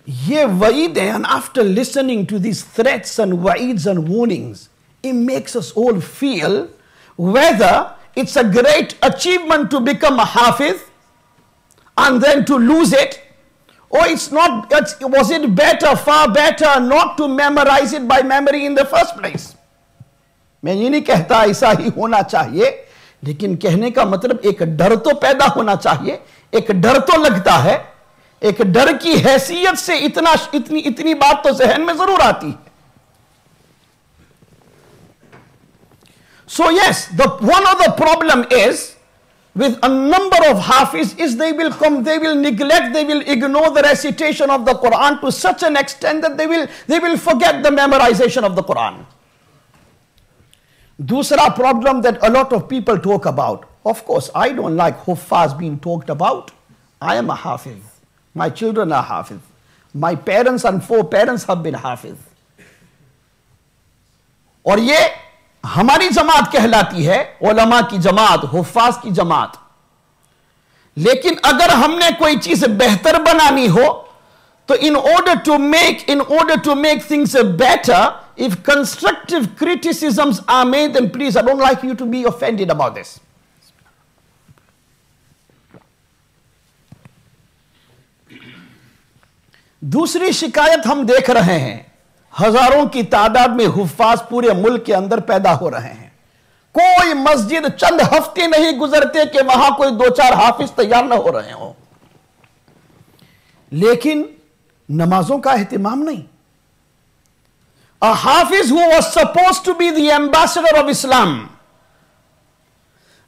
D: یہ وعید ہے. And after listening to these threats and wa'ids and warnings, it makes us all feel whether it's a great achievement to become a hafiz and then to lose it, or it's not. Was it better, far better, not to memorize it by memory in the first place? میں یہ نہیں کہتا ایسا ہی ہونا چاہیے، لیکن کہنے کا مطلب ایک ڈر تو پیدا ہونا چاہیے. ایک ڈر تو لگتا ہے، ایک ڈر کی حیثیت سے اتنی بات تو ذہن میں ضرور آتی ہے. So yes, one of the problem is with a number of hafiz is they will neglect, they will ignore the recitation of the Quran to such an extent that they will forget the memorization of the Quran. Dusra problem that a lot of people talk about. Of course, I don't like huffaz being talked about. I am a hafiz. My children are hafiz. My parents and foreparents have been hafiz. اور یہ ہماری جماعت کہلاتی ہے، علماء کی جماعت، حفاظ کی جماعت. لیکن اگر ہم نے کوئی چیز بہتر بنانی ہو تو in order to make things better, if constructive criticisms are made, then please, I don't like you to be offended about this. دوسری شکایت ہم دیکھ رہے ہیں، ہزاروں کی تعداد میں حفاظ پورے ملک کے اندر پیدا ہو رہے ہیں. کوئی مسجد چند ہفتے نہیں گزرتے کہ وہاں کوئی 2-4 حافظ تیار نہ ہو رہے ہوں، لیکن نمازوں کا اہتمام نہیں. A hafiz who was supposed to be the ambassador of Islam,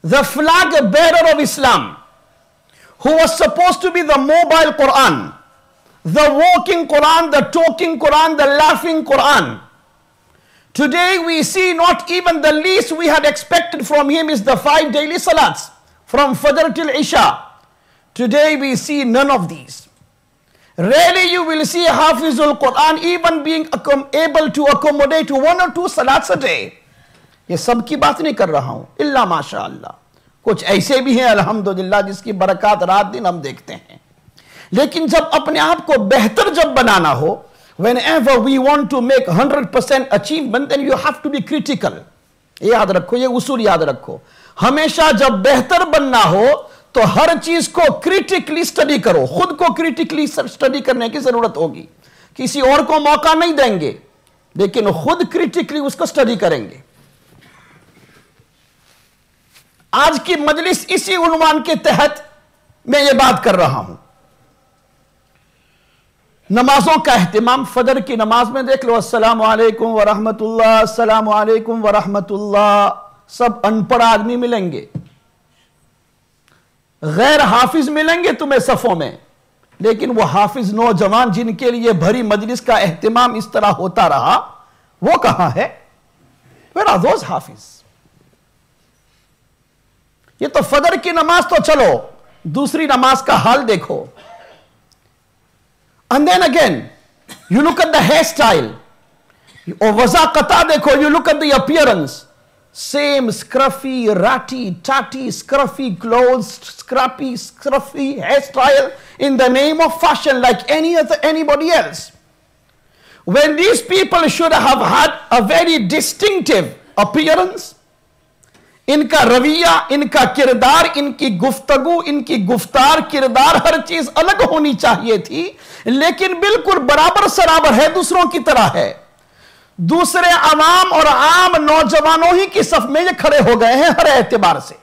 D: the flag bearer of Islam, who was supposed to be the mobile Qur'an, the walking Quran, the talking Quran, the laughing Quran. Today we see not even the least we had expected from him is the 5 daily salats from Fajr till Isha. Today we see none of these. Rarely you will see Hafizul Quran even being able to accommodate 1 or 2 salats a day. یہ سب کی بات نہیں کر رہا ہوں، اللہ ماشاءاللہ. کچھ ایسے بھی ہیں الحمدللہ جس کی برکات رات دن ہم دیکھتے ہیں. لیکن جب اپنے آپ کو بہتر جب بنانا ہو, whenever we want to make 100% achievement, then you have to be critical. یہ یاد رکھو, یہ اصول یاد رکھو. ہمیشہ جب بہتر بننا ہو تو ہر چیز کو کریٹیکلی سٹڈی کرو. خود کو کریٹیکلی سٹڈی کرنے کی ضرورت ہوگی. کسی اور کو موقع نہیں دیں گے, لیکن خود کریٹیکلی اس کو سٹڈی کریں گے. آج کی مجلس اسی عنوان کے تحت میں یہ بات کر رہا ہوں. नमाजों का एहतिमाम फजर की नमाज में देख लो, अस्सलामु अलैकुम व रहमतुल्लाह, अस्सलामु अलैकुम व रहमतुल्लाह, सब अनपढ़ आदमी मिलेंगे, गैर हाफिज मिलेंगे तुम्हें सफों में, लेकिन वो हाफिज नौजवान जिनके लिए भरी मजलिस का एहतिमाम इस तरह होता रहा, वो कहां है? Where are those हाफिज? ये तो फजर की नमाज तो चलो, दूसरी नमाज का हाल देखो. And then again, you look at the hairstyle, or wazaqata dekho, you look at the appearance. Same scruffy, ratty, tatty, scruffy clothes, scruffy hairstyle in the name of fashion like anybody else. When these people should have had a very distinctive appearance, इनका रवैया, इनका किरदार, इनकी गुफ्तगू, इनकी गुफ्तार, किरदार, हर चीज अलग होनी चाहिए थी, लेकिन बिल्कुल बराबर सराबर है, दूसरों की तरह है. दूसरे अवाम और आम नौजवानों ही की सफ में ये खड़े हो गए हैं हर एतबार से,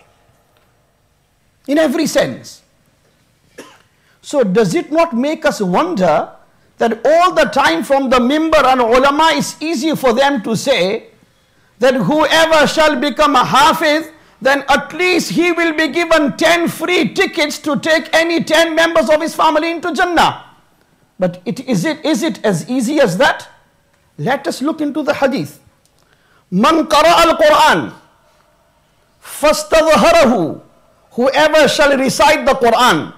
D: in every sense. So does it not make us wonder that all the time from the mimbar and ulama it's easy for them to say that whoever shall become a hafiz, then at least he will be given 10 free tickets to take any 10 members of his family into Jannah. But is it as easy as that? Let us look into the hadith. Man qara al-Qur'an fastadhharahu, whoever shall recite the Qur'an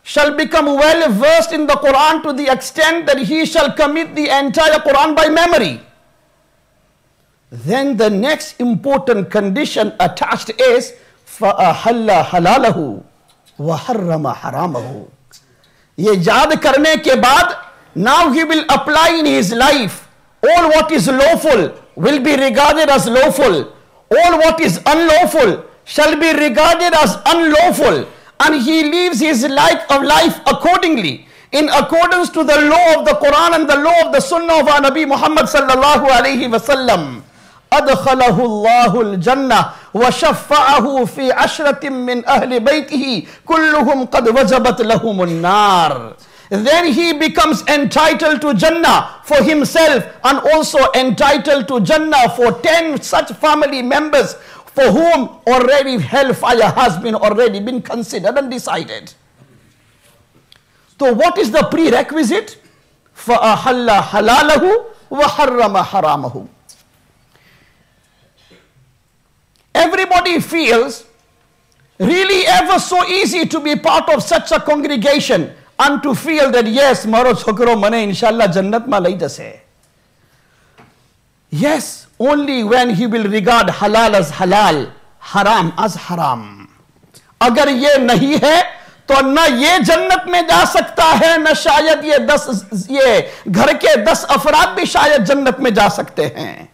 D: shall become well versed in the Qur'an to the extent that he shall commit the entire Qur'an by memory. Then the next important condition attached is فَأَحَلَّ حَلَالَهُ وَحَرَّمَ حَرَامَهُ. ये याद करने के बाद, now he will apply in his life. All what is lawful will be regarded as lawful. All what is unlawful shall be regarded as unlawful. And he lives his life accordingly, in accordance to the law of the Quran and the law of the Sunnah of our Nabi Muhammad sallallahu alayhi wa sallam. أدخله الله الجنة وشفعه في عشرة من أهل بيته كلهم قد وجبت لهم النار. Then he becomes entitled to Jannah for himself and also entitled to Jannah for 10 such family members for whom already hellfire has been already been considered and decided. So what is the prerequisite? فَأَحَلَّ حَلَالَهُ وَحَرَّمَ حَرَامَهُ. Everybody feels really ever so easy to be part of such a congregation and to feel that yes, maro chokro mane inshallah jannat ma lai jase. Yes, only when he will regard halal as halal, haram as haram. अगर ये नहीं है तो न ये जन्नत में जा सकता है, न शायद ये घर के 10 अफराद भी शायद जन्नत में जा सकते हैं.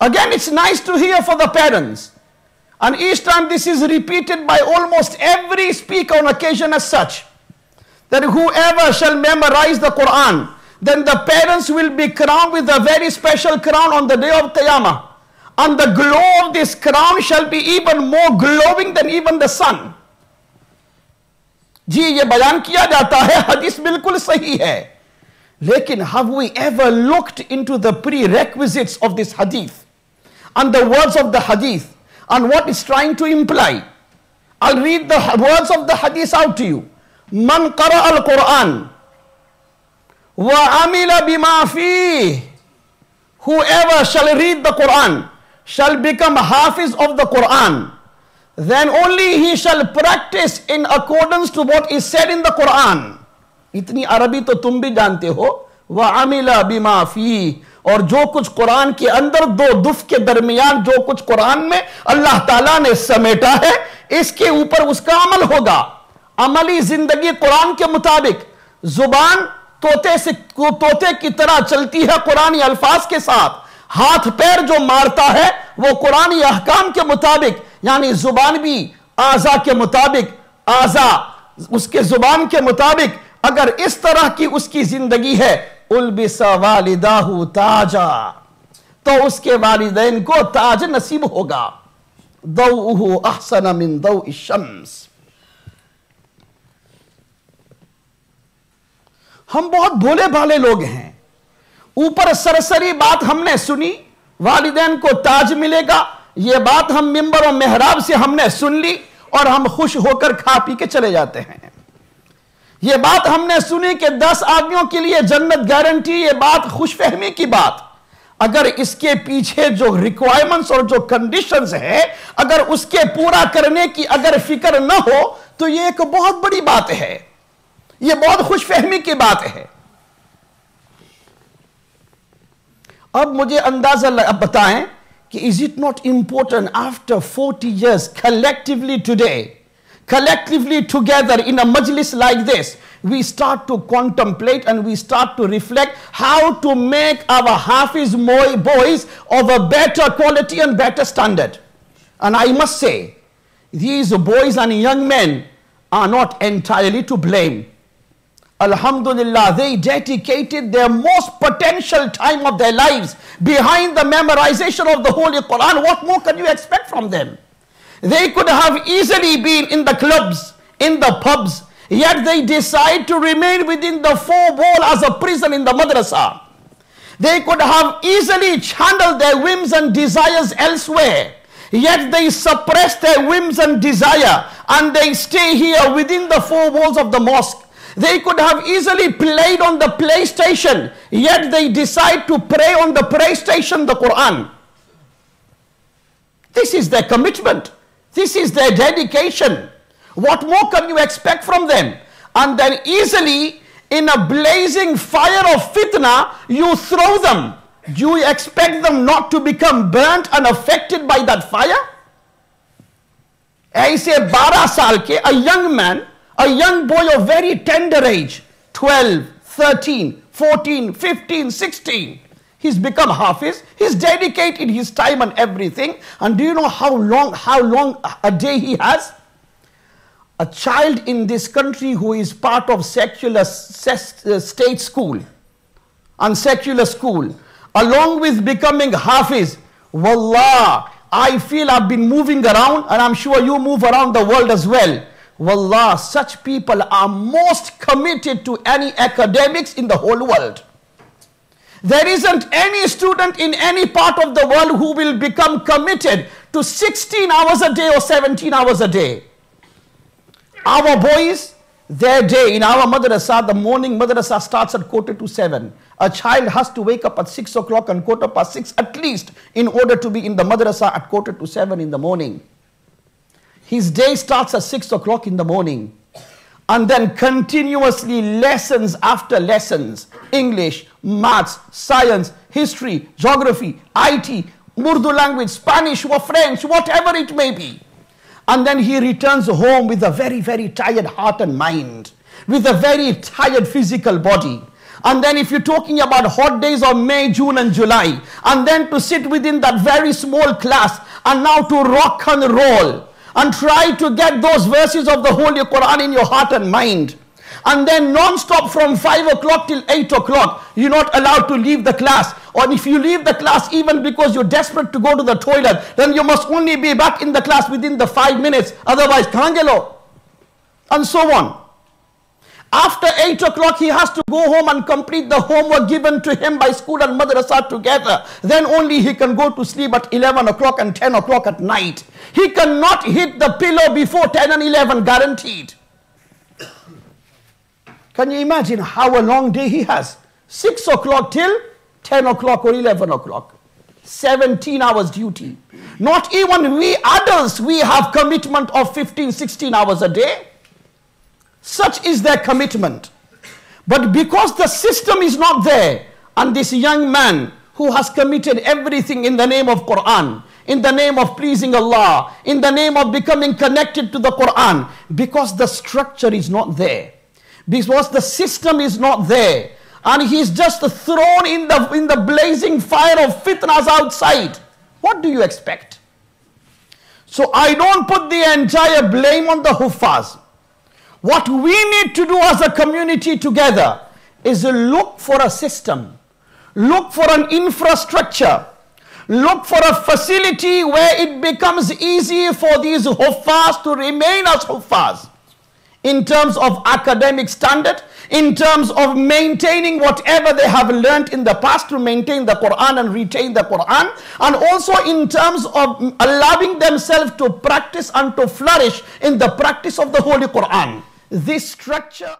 D: Again, it's nice to hear for the parents, and each time this is repeated by almost every speaker on occasion as such, that whoever shall memorize the Quran, then the parents will be crowned with a very special crown on the day of Qiyamah, and the glow of this crown shall be even more glowing than even the sun. जी ये बयान किया जाता है, हदीस बिल्कुल सही है, लेकिन have we ever looked into the prerequisites of this hadith and the words of the hadith and what it's trying to imply? I'll read the words of the hadith out to you. Man qara al-Quran wa amila bima fihi, whoever shall read the Quran shall become hafiz of the Quran, then only he shall practice in accordance to what is said in the Quran. इतनी अरबी तो तुम भी जानते हो. wa amila bima fihi, और जो कुछ कुरान के अंदर दो दुफ के दरमियान जो कुछ कुरान में अल्लाह ताला ने समेटा है, इसके ऊपर उसका अमल होगा. अमली जिंदगी कुरान के मुताबिक, जुबान तोते की तरह चलती है कुरानी अल्फाज के साथ, हाथ पैर जो मारता है वो कुरानी अहकाम के मुताबिक, यानी जुबान भी आजा के मुताबिक, आजा उसके जुबान के मुताबिक, अगर इस तरह की उसकी जिंदगी है, उल्बिसा वालिदाहु ताजा, तो उसके वालिदैन को ताज नसीब होगा. दौउहु अहसन मिन दौइ शम्स. हम बहुत भोले भाले लोग हैं, ऊपर सरसरी बात हमने सुनी, वालिदैन को ताज मिलेगा, यह बात हम मिंबर और मेहराब से हमने सुन ली और हम खुश होकर खा पी के चले जाते हैं। यह बात हमने सुनी कि 10 आदमियों के लिए जन्नत गारंटी, यह बात खुशफहमी की बात। अगर इसके पीछे जो रिक्वायरमेंट्स और जो कंडीशंस है, अगर उसके पूरा करने की अगर फिक्र न हो तो यह एक बहुत बड़ी बात है, यह बहुत खुशफहमी की बात है। अब मुझे अंदाजा बताएं कि is it not important after 40 years collectively today, collectively together in a majlis like this, we start to contemplate and we start to reflect how to make our Hafiz boys of a better quality and better standard. And I must say, these boys and young men are not entirely to blame. Alhamdulillah, they dedicated their most potential time of their lives behind the memorization of the Holy Qur'an. What more can you expect from them? They could have easily been in the clubs, in the pubs, yet they decide to remain within the four walls as a prison in the madrasa. They could have easily channeled their whims and desires elsewhere, yet they suppress their whims and desire and they stay here within the four walls of the mosque. They could have easily played on the PlayStation, yet they decide to pray on the PlayStation, the Qur'an. This is their commitment. This is their dedication. What more can you expect from them? And then easily, in a blazing fire of fitna, you throw them. Do you expect them not to become burnt and affected by that fire? Aise 12 saal ke, a young man, a young boy of very tender age, 12, 13, 14, 15, 16, he's become Hafiz, he's dedicated his time and everything. And do you know how long a day he has? A child in this country who is part of secular state school and secular school, along with becoming Hafiz, wallah, I feel I've been moving around, and I'm sure you move around the world as well. Wallah, such people are most committed to any academics in the whole world. There isn't any student in any part of the world who will become committed to 16 hours a day or 17 hours a day. Our boys, their day in our madrasa, the morning madrasa starts at 6:45. A child has to wake up at 6 o'clock and 6:15 at least in order to be in the madrasa at 6:45 in the morning. His day starts at 6 o'clock in the morning. And then continuously lessons after lessons. English, maths, science, history, geography, IT, Urdu language, Spanish or French, whatever it may be. And then he returns home with a very, very tired heart and mind, with a very tired physical body. And then if you're talking about hot days of May, June and July, and then to sit within that very small class and now to rock and roll and try to get those verses of the Holy Qur'an in your heart and mind. And then non-stop from 5 o'clock till 8 o'clock, you're not allowed to leave the class. Or if you leave the class even because you're desperate to go to the toilet, then you must only be back in the class within the 5 minutes. Otherwise, kangelo. And so on. After 8 o'clock, he has to go home and complete the homework given to him by school and madrasa together. Then only he can go to sleep at 11 o'clock and 10 o'clock at night. He cannot hit the pillow before 10 and 11, guaranteed. Can you imagine how a long day he has? 6 o'clock till 10 o'clock or 11 o'clock. 17 hours duty. Not even we adults, we have commitment of 15, 16 hours a day. Such is their commitment. But because the system is not there, and this young man who has committed everything in the name of Qur'an, in the name of pleasing Allah, in the name of becoming connected to the Qur'an, because the structure is not there, because the system is not there, and he's just thrown in the blazing fire of fitnas outside, what do you expect? So I don't put the entire blame on the Huffaz. What we need to do as a community together is look for a system, look for an infrastructure, look for a facility where it becomes easy for these Huffaz to remain as Huffaz. in terms of academic standard, in terms of maintaining whatever they have learned in the past to maintain the Qur'an and retain the Qur'an, and also in terms of allowing themselves to practice and to flourish in the practice of the Holy Qur'an. This structure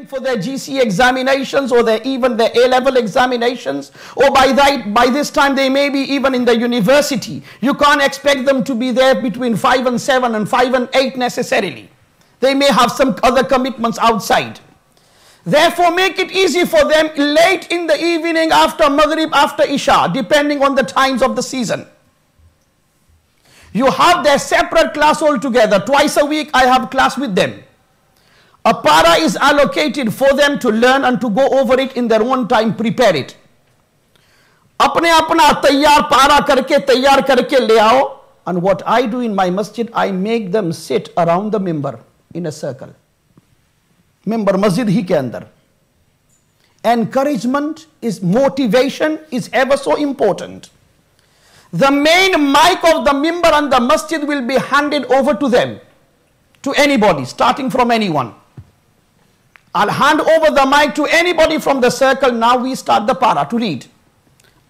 C: for their GC examinations or even their A-level examinations, or by this time they may be even in the university. You can't expect them to be there between 5 and 7 and 5 and 8 necessarily. They may have some other commitments outside. Therefore, make it easy for them late in the evening, after Maghrib, after Isha, depending on the times of the season. You have their separate class altogether. Twice a week I have class with them. A para is allocated for them to learn and to go over it in their own time, prepare it. अपने अपना तैयार पारा करके तैयार करके ले आओ. And what I do in my masjid, I make them sit around the mimbar in a circle. Mimbar masjid hi ke andar. Encouragement is, motivation is ever so important. The main mic of the mimbar and the masjid will be handed over to them, to anybody, starting from anyone. I'll hand over the mic to anybody from the circle. Now we start the para to read.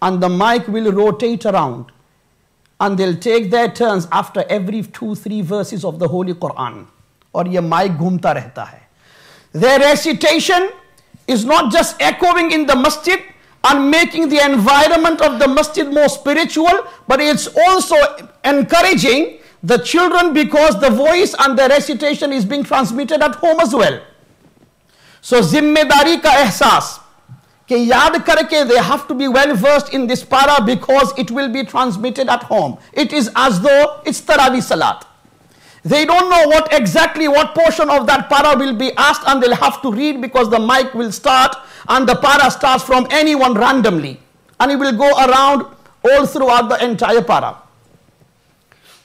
C: And the mic will rotate around. And they'll take their turns after every 2-3 verses of the Holy Qur'an. Or ye mic ghumta rehta hai. Their recitation is not just echoing in the masjid and making the environment of the masjid more spiritual, but it's also encouraging the children, because the voice and the recitation is being transmitted at home as well. So zimmedari ka ehsas ke yaad karke, they have to be well versed in this para, because it will be transmitted at home. It is as though it's Tarawih Salat. They don't know what portion of that para will be asked, and they'll have to read, because the mic will start and the para starts from anyone randomly, and it will go around all throughout the entire para.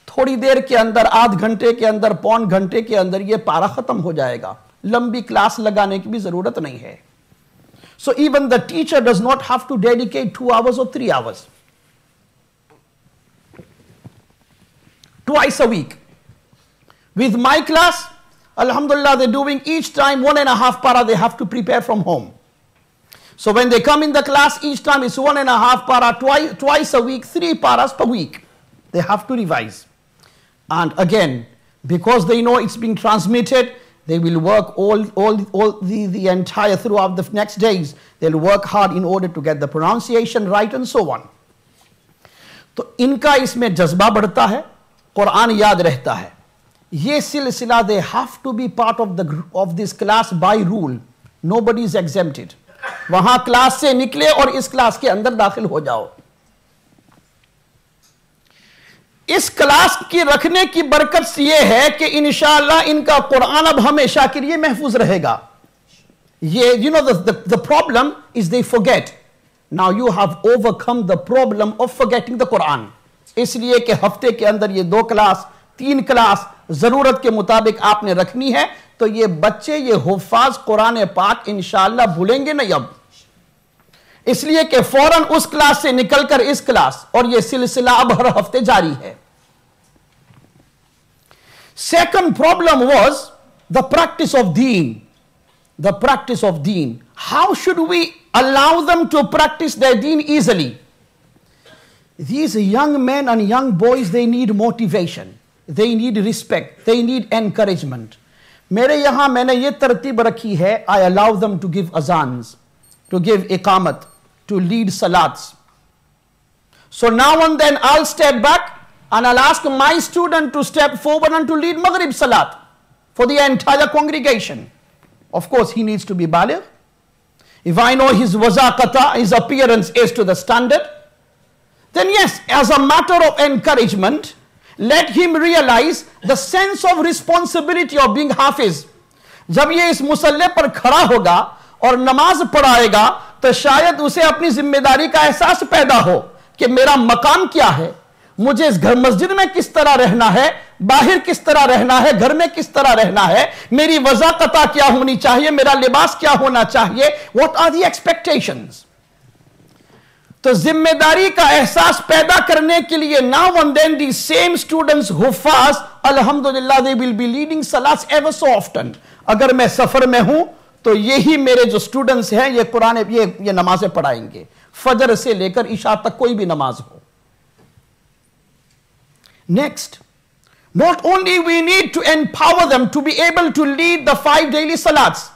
C: थोड़ी देर के अंदर, आध घंटे के अंदर, पौन घंटे के अंदर ये पारा खत्म हो जाएगा. लंबी क्लास लगाने की भी जरूरत नहीं है. So even the teacher does not have to dedicate 2 hours or 3 hours. Twice a week. With my class, alhamdulillah, they're doing each time 1.5 para they have to prepare from home. So when they come in the class, each time it's 1.5 para, twice a week, 3 paras per week. They have to revise. And again, because they know it's being transmitted, they will work all the entire throughout the next days. They'll work hard in order to get the pronunciation right and so on. तो इनका इसमें जज्बा बढ़ता है, कुरान याद रहता है. ये सिलसिला, they have to be part of this class by rule. Nobody is exempted. वहां क्लास से निकले और इस क्लास के अंदर दाखिल हो जाओ. इस क्लास की रखने की बरकत ये है कि इंशाअल्लाह इनका कुरान अब हमेशा के लिए महफूज रहेगा. ये, you know, the problem is they forget. Now you have overcome the problem of forgetting the Quran. इसलिए कि हफ्ते के अंदर ये 2 क्लास, 3 क्लास जरूरत के मुताबिक आपने रखनी है, तो ये बच्चे, ये हुफ्फाज कुरान पाक इंशाअल्लाह भूलेंगे नहीं अब. इसलिए कि फौरन उस क्लास से निकलकर इस क्लास, और ये सिलसिला अब हर हफ्ते जारी है. Second problem was the practice of deen. The practice of deen. How should we allow them to practice their deen easily? These young men and young boys, they need motivation. They need respect. They need encouragement. मेरे यहां मैंने ये तरतीब रखी है, I allow them to give azans, to give iqamat, to lead salats. So now and then I'll step back and I'll ask my student to step forward and to lead Maghrib Salat for the entire congregation. Of course, he needs to be baligh. If I know his wazaqata, his appearance is to the standard, then yes, as a matter of encouragement, let him realize the sense of responsibility of being hafiz. जब ये इस मुसल्ले पर खड़ा होगा और नमाज पढ़ाएगा, तो शायद उसे अपनी जिम्मेदारी का एहसास पैदा हो कि मेरा मकाम क्या है, मुझे इस घर मस्जिद में किस तरह रहना है, बाहर किस तरह रहना है, घर में किस तरह रहना है, मेरी वज़ाक़ता क्या होनी चाहिए, मेरा लिबास क्या होना चाहिए, what are the expectations. तो जिम्मेदारी का एहसास पैदा करने के लिए now and then these same students who fast, alhamdulillah, they will be leading salats ever so often. अगर मैं सफर में हूं तो यही मेरे जो स्टूडेंट्स हैं ये कुरान ये नमाजें पढ़ाएंगे, फजर से लेकर इशा तक कोई भी नमाज हो. Next, not only we need to empower them to be able to lead the 5 daily salats,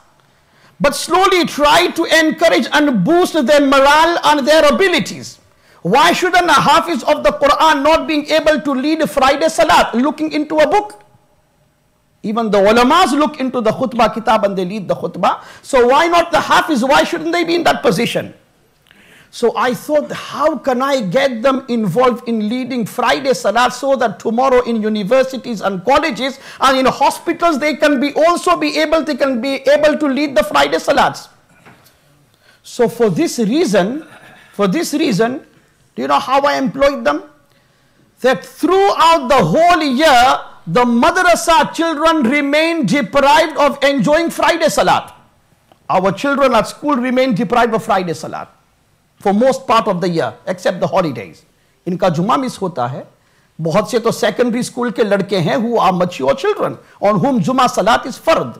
D: but slowly try to encourage and boost their morale and their abilities. Why shouldn't a Hafiz of the Qur'an not being able to lead Friday Salat looking into a book? Even the ulamas look into the khutbah kitab and they lead the khutbah. So why not the Hafiz? Why shouldn't they be in that position? So I thought, how can I get them involved in leading Friday Salat so that tomorrow in universities and colleges and in hospitals they can be able to lead the Friday Salats. So for this reason, do you know how I employed them? That throughout the whole year, the madrasa children remain deprived of enjoying Friday Salat. Our children at school remain deprived of Friday Salat for most part of the year, except the holidays. इनका जुमा miss होता है. बहुत से तो secondary school के लड़के हैं who are mature children on whom Juma Salat is fard.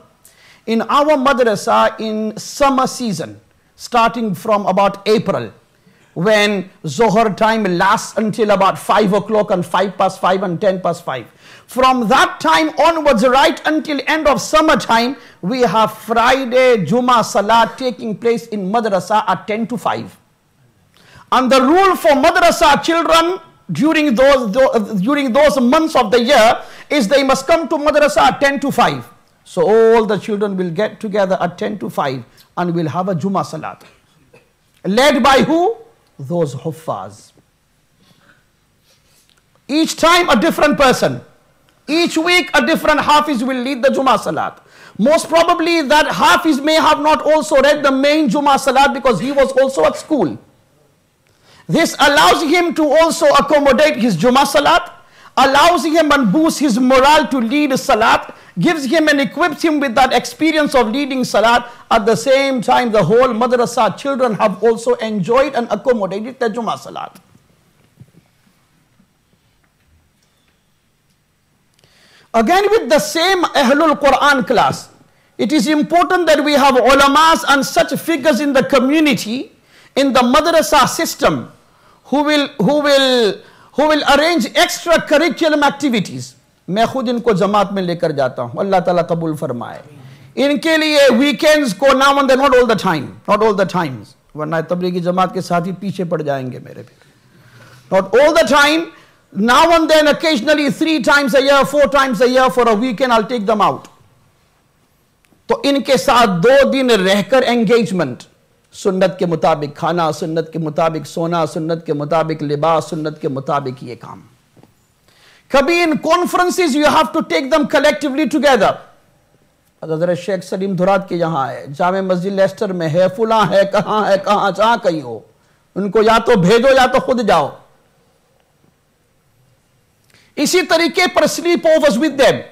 D: In our madrasa in summer season, starting from about April, when Zohar time lasts until about 5 o'clock and 5 past 5 and 10 past 5. From that time onwards, right until end of summer time, we have Friday Juma Salat taking place in madrasa at 10 to 5. And the rule for madrasa children during those months of the year is they must come to madrasa at 10 to 5. So all the children will get together at 10 to 5 and will have a Juma Salat. Led by who? Those Huffaz. Each time a different person. Each week a different Hafiz will lead the Juma Salat. Most probably that Hafiz may have not also read the main Juma Salat because he was also at school. This allows him to also accommodate his Juma Salat, allows him and boosts his morale to lead Salat, gives him and equips him with that experience of leading Salat. At the same time, the whole madrasa children have also enjoyed and accommodated the Juma Salat. Again with the same Ahlul Qur'an class, it is important that we have ulamas and such figures in the community, in the madrasa system, who will arrange extra curriculum activities. मैं खुद इनको जमात में लेकर जाता हूँ, अल्लाह ताला कबूल फरमाए. इनके लिए weekends को now and then, not all the times, वरना तबलीगी जमात के साथ ही पीछे पड़ जाएंगे मेरे भी. Not all the time, now and then, occasionally 3 times a year, 4 times a year for a weekend I'll take them out. तो इनके साथ 2 दिन रहकर engagement, सुन्नत के मुताबिक खाना, सुन्नत के मुताबिक सोना, सुन्नत के मुताबिक लिबास, सुन्नत के मुताबिक ये काम. कभी in conferences you have to take them collectively together. हज़रत शेख सलीम धुरात के यहाँ है, जामे मस्जिद लेस्टर में है, फुला है, कहाँ जहाँ कहीं हो, उनको या तो भेजो या तो खुद जाओ. इसी तरीके पर sleepovers with them.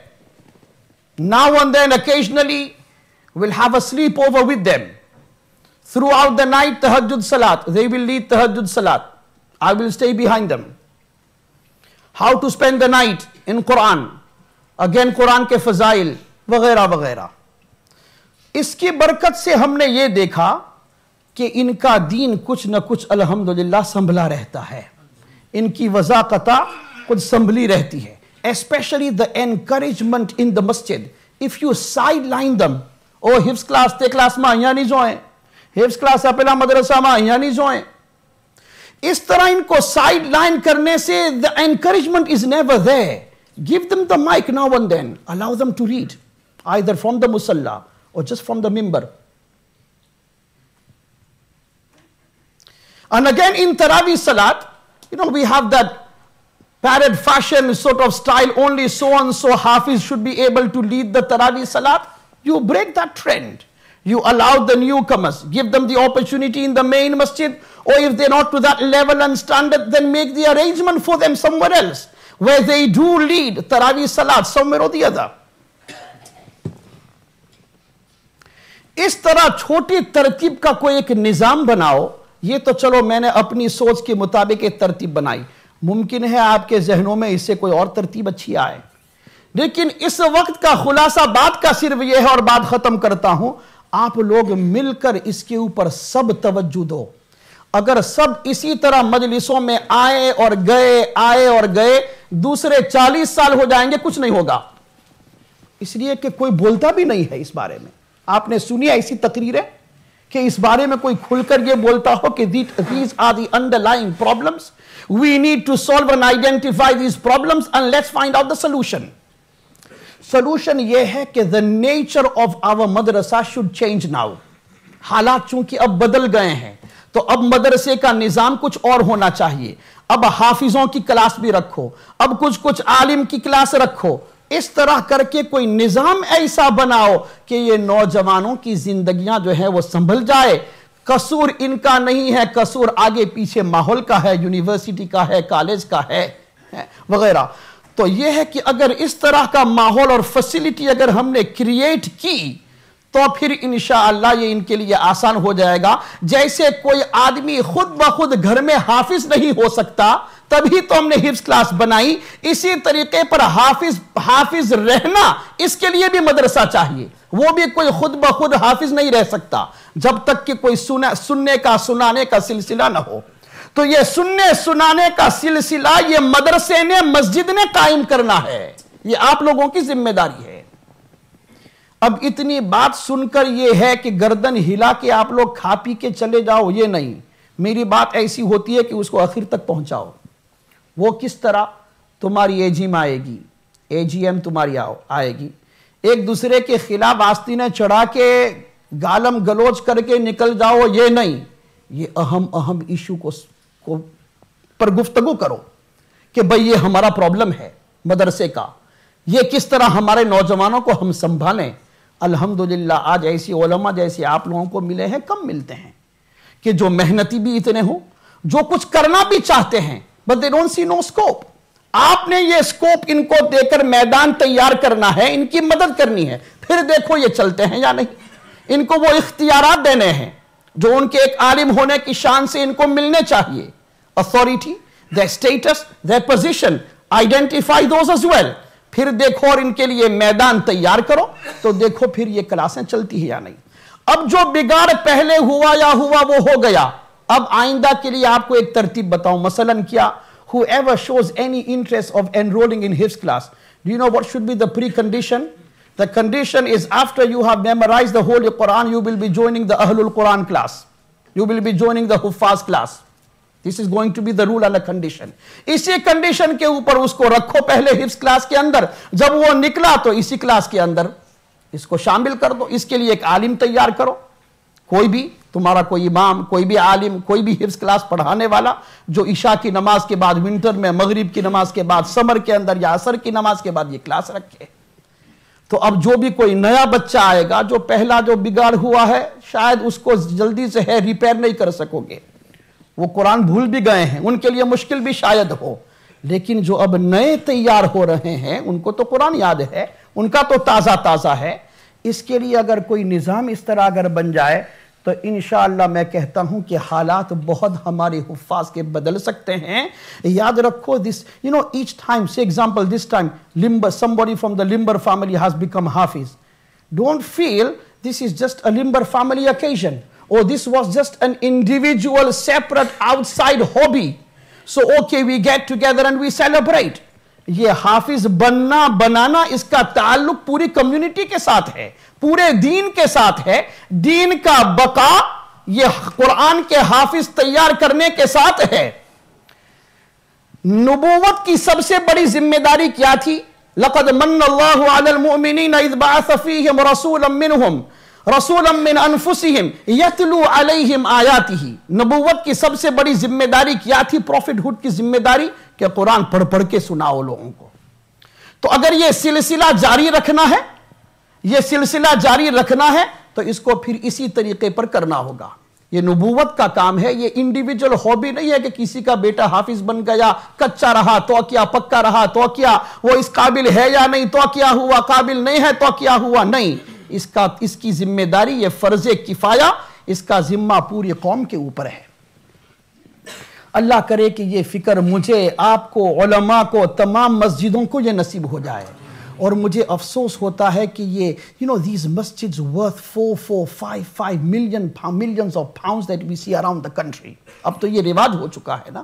D: Now and then occasionally we'll have a sleepover with them. Throughout the night, tahajjud salat. They will lead tahajjud salat. I will stay behind them. How to spend the night in Qur'an. Again Qur'an के फजाइल वगैरह वगैरह. इसकी बरकत से हमने ये देखा कि इनका दीन कुछ न कुछ अल्हम्दुलिल्लाह संभला रहता है. इनकी वज़ाक़ता खुद संभली रहती है. Especially the encouragement in the masjid. If you sideline them, oh हिफ्ज़ क्लास ते क्लास में અહીંયા नहीं જોए, हिफ्ज़ क्लास अपना मदरसा में અહીંયા नहीं જોए. इस तरह इनको sideline करने से the encouragement is never there. Give them the mic now and then. Allow them to read, either from the musalla or just from the mimbar. And again in Tarawih Salat, we have that parrot fashion sort of style, only so and so Hafiz should be able to lead the Tarawih Salat. You break that trend. You allow the newcomers, give them the opportunity in the main masjid, or if they're not to that level and standard, then make the arrangement for them somewhere else, where they do lead Tarawih Salat somewhere or the other. इस तरह छोटी तरतीब का कोई एक निज़ाम बनाओ. ये तो चलो मैंने अपनी सोच के मुताबिक एक तरतीब बनाई. मुमकिन है आपके जहनों में इससे कोई और तरतीब अच्छी आए, लेकिन इस वक्त का खुलासा बात का सिर्फ यह है, और बात खत्म करता हूं. आप लोग मिलकर इसके ऊपर सब तवज्जो दो. अगर सब इसी तरह मजलिसों में आए और गए, दूसरे 40 साल हो जाएंगे, कुछ नहीं होगा. इसलिए कि कोई बोलता भी नहीं है इस बारे में. آپ نے سنی ایسی تقریریں کہ اس بارے میں کوئی کھل کر یہ بولتا ہو کہ these are the underlying problems, we need to solve and identify these problems and let's find out the solution. Solution یہ ہے کہ the nature of our madrasa should change now. حالات چونکہ اب بدل گئے ہیں تو اب مدرسے کا نظام کچھ اور ہونا چاہیے. اب حافظوں کی کلاس بھی رکھو, اب کچھ عالم کی کلاس رکھو, اس طرح کر کے کوئی نظام ایسا بناؤ کہ یہ نوجوانوں کی زندگیاں جو ہے وہ سنبھل جائے. قصور ان کا نہیں ہے, قصور آگے پیچھے ماحول کا ہے, یونیورسٹی کا ہے, کالج کا ہے وغیرہ. تو یہ ہے کہ اگر اس طرح کا ماحول اور فیسلٹی اگر ہم نے کریٹ کی تو پھر انشاءاللہ یہ ان کے لیے آسان ہو جائے گا. جیسے کوئی آدمی خود بخود گھر میں حافظ نہیں ہو سکتا, تبھی تو ہم نے حفظ کلاس بنائی, اسی طریقے پر حافظ رہنا اس کے لیے بھی مدرسہ چاہیے. وہ بھی کوئی خود بخود حافظ نہیں رہ سکتا جب تک کہ کوئی سننے کا سنانے کا سلسلہ نہ ہو. تو یہ سننے سنانے کا سلسلہ یہ مدرسے نے مسجد نے قائم کرنا ہے, یہ آپ لوگوں کی ذمہ داری ہے. اب اتنی بات سن کر یہ ہے کہ گردن ہلا کے آپ لوگ کھا پی کے چلے جاؤ, یہ نہیں. میری بات ایسی ہوتی ہے کہ اس کو آخر تک پہنچاؤ. وہ کس طرح؟ تمہاری ایجیم آئے گی, AGM تمہاری آئے گی, ایک دوسرے کے خلاف آستینیں چڑھا کے گالم گلوچ کر کے نکل جاؤ, یہ نہیں. یہ اہم ایشو کو پر گفتگو کرو کہ بھئی یہ ہمارا پرابلم ہے مدرسے کا, یہ کس طرح ہمارے نوجوانوں کو ہم سنبھالیں. الحمدللہ آج ایسی علماء جیسے آپ لوگوں کو ملے ہیں, کم ملتے ہیں, کہ جو محنتی بھی اتنے ہوں, جو کچھ کرنا بھی چاہتے ہیں, but they don't see no scope. آپ نے یہ سکوپ ان کو دے کر میدان تیار کرنا ہے, ان کی مدد کرنی ہے, پھر دیکھو یہ چلتے ہیں یا نہیں. ان کو وہ اختیارات دینے ہیں جو ان کے ایک عالم ہونے کی شان سے ان کو ملنے چاہیے. authority, their status, their position, identify those as well. پھر دیکھو اور ان کے لیے میدان تیار کرو تو دیکھو پھر یہ کلاسیں چلتی ہیں یا نہیں. اب جو بگاڑ پہلے ہوا وہ ہو گیا. اب آئندہ کے لیے آپ کو ایک ترتیب بتاؤں, مثلا کیا, whoever shows any interest of enrolling in his class, do you know what should be the precondition? The condition is after you have memorized the Holy Qur'an, you will be joining the Ahlul Qur'an class. You will be joining the Huffaz class. This is going to be the rule and the condition. اسی condition کے اوپر اس کو رکھو پہلے حفظ class کے اندر, جب وہ نکلا تو اسی کلاس کے اندر اس کو شامل کر دو. اس کے لیے ایک عالم تیار کرو, کوئی بھی تمہارا کوئی امام, کوئی بھی عالم, کوئی بھی حفظ کلاس پڑھانے والا جو عشاء کی نماز کے بعد, ونٹر میں مغرب کی نماز کے بعد, سمر کے اندر یا عصر کی نماز کے بعد یہ کلاس رکھے. تو اب جو بھی کوئی نیا بچہ آئے گا, جو پہلا جو بگاڑ ہوا ہے شاید اس کو جلدی سے ہے ریپیئر نہیں کر سکو گے, وہ قرآن بھول بھی گئے ہیں, ان کے لیے مشکل بھی شاید ہو, لیکن جو اب نئے تیار ہو رہے ہیں ان کو تو قرآن یاد ہے, ان کا تو تازہ ہے. اس کے لیے اگر کوئی نظام اس طرح اگر بن جائے تو انشاءاللہ میں کہتا ہوں کہ حالات بہت ہمارے حفاظ کے بدل سکتے ہیں. یاد رکھو this, each time, say example, this time somebody from the Limber family has become Hafiz. Don't feel this is just a Limber family occasion, or this was just an individual separate outside hobby. So okay, we get together and we celebrate. یہ حافظ بنانا اس کا تعلق پوری community کے ساتھ ہے, پورے دین کے ساتھ ہے. دین کا بقا یہ قرآن کے حافظ تیار کرنے کے ساتھ ہے. نبوت کی سب سے بڑی ذمہ داری کیا تھی؟ لَقَدْ مَنَّ اللَّهُ عَلَى الْمُؤْمِنِينَ إِذْ بَعَثَ فِيهِمْ رَسُولًا مِّنْهُمْ رَسُولًا مِّنْ أَنفُسِهِمْ يَتْلُو عَلَيْهِمْ آيَاتِهِ. نبوت کی سب سے بڑی ذمہ داری کیا تھی؟ پروفٹ ہوڈ کی ذمہ داری کہ قرآن پڑھ کے سناؤ لوگوں کو. تو اگر یہ سلسلہ جاری رکھنا ہے تو اس کو پھر اسی طریقے پر کرنا ہوگا. یہ نبوت کا کام ہے, یہ انڈیویجول ہابی نہیں ہے کہ کسی کا بیٹا حافظ بن گیا, کچا رہا تو کیا, پکا رہا تو کیا, وہ اس قابل ہے یا نہیں تو کیا ہوا, قابل نہیں ہے تو کیا ہوا. نہیں, اس کی ذمہ داری, یہ فرض کفایہ, اس کا ذمہ پوری قوم کے اوپر ہے. اللہ کرے کہ یہ فکر مجھے, آپ کو, علماء کو, تمام مسجدوں کو یہ نصیب ہو جائے. اور مجھے افسوس ہوتا ہے کہ یہ these masjids worth 4-5 millions of pounds that we see around the country. اب تو یہ رواج ہو چکا ہے نا.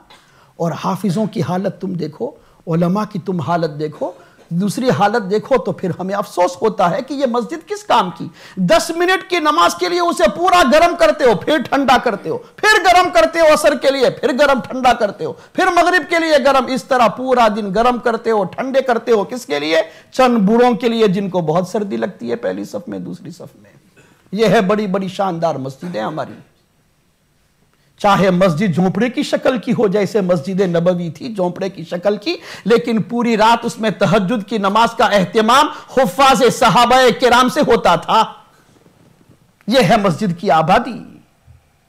D: اور حافظوں کی حالت تم دیکھو, علماء کی تم حالت دیکھو, دوسری حالت دیکھو تو پھر ہمیں افسوس ہوتا ہے کہ یہ مسجد کس کام کی؟ 10 منٹ کی نماز کے لیے اسے پورا گرم کرتے ہو، پھر ٹھنڈا کرتے ہو، پھر گرم کرتے ہو عصر کے لیے، پھر گرم ٹھنڈا کرتے ہو، پھر مغرب کے لیے گرم، اس طرح پورا دن گرم کرتے ہو، ٹھنڈے کرتے ہو. کس کے لیے؟ چند بوڑھوں کے لیے جن کو بہت سردی لگتی ہے پہلی صف میں، دوسری صف میں. یہ ہے بڑی بڑی شاندار مسجدیں ہماری. چاہے مسجد جھونپڑے کی شکل کی ہو جیسے مسجد نبوی تھی جھونپڑے کی شکل کی، لیکن پوری رات اس میں تہجد کی نماز کا اہتمام حفاظ صحابہ کرام سے ہوتا تھا. یہ ہے مسجد کی آبادی،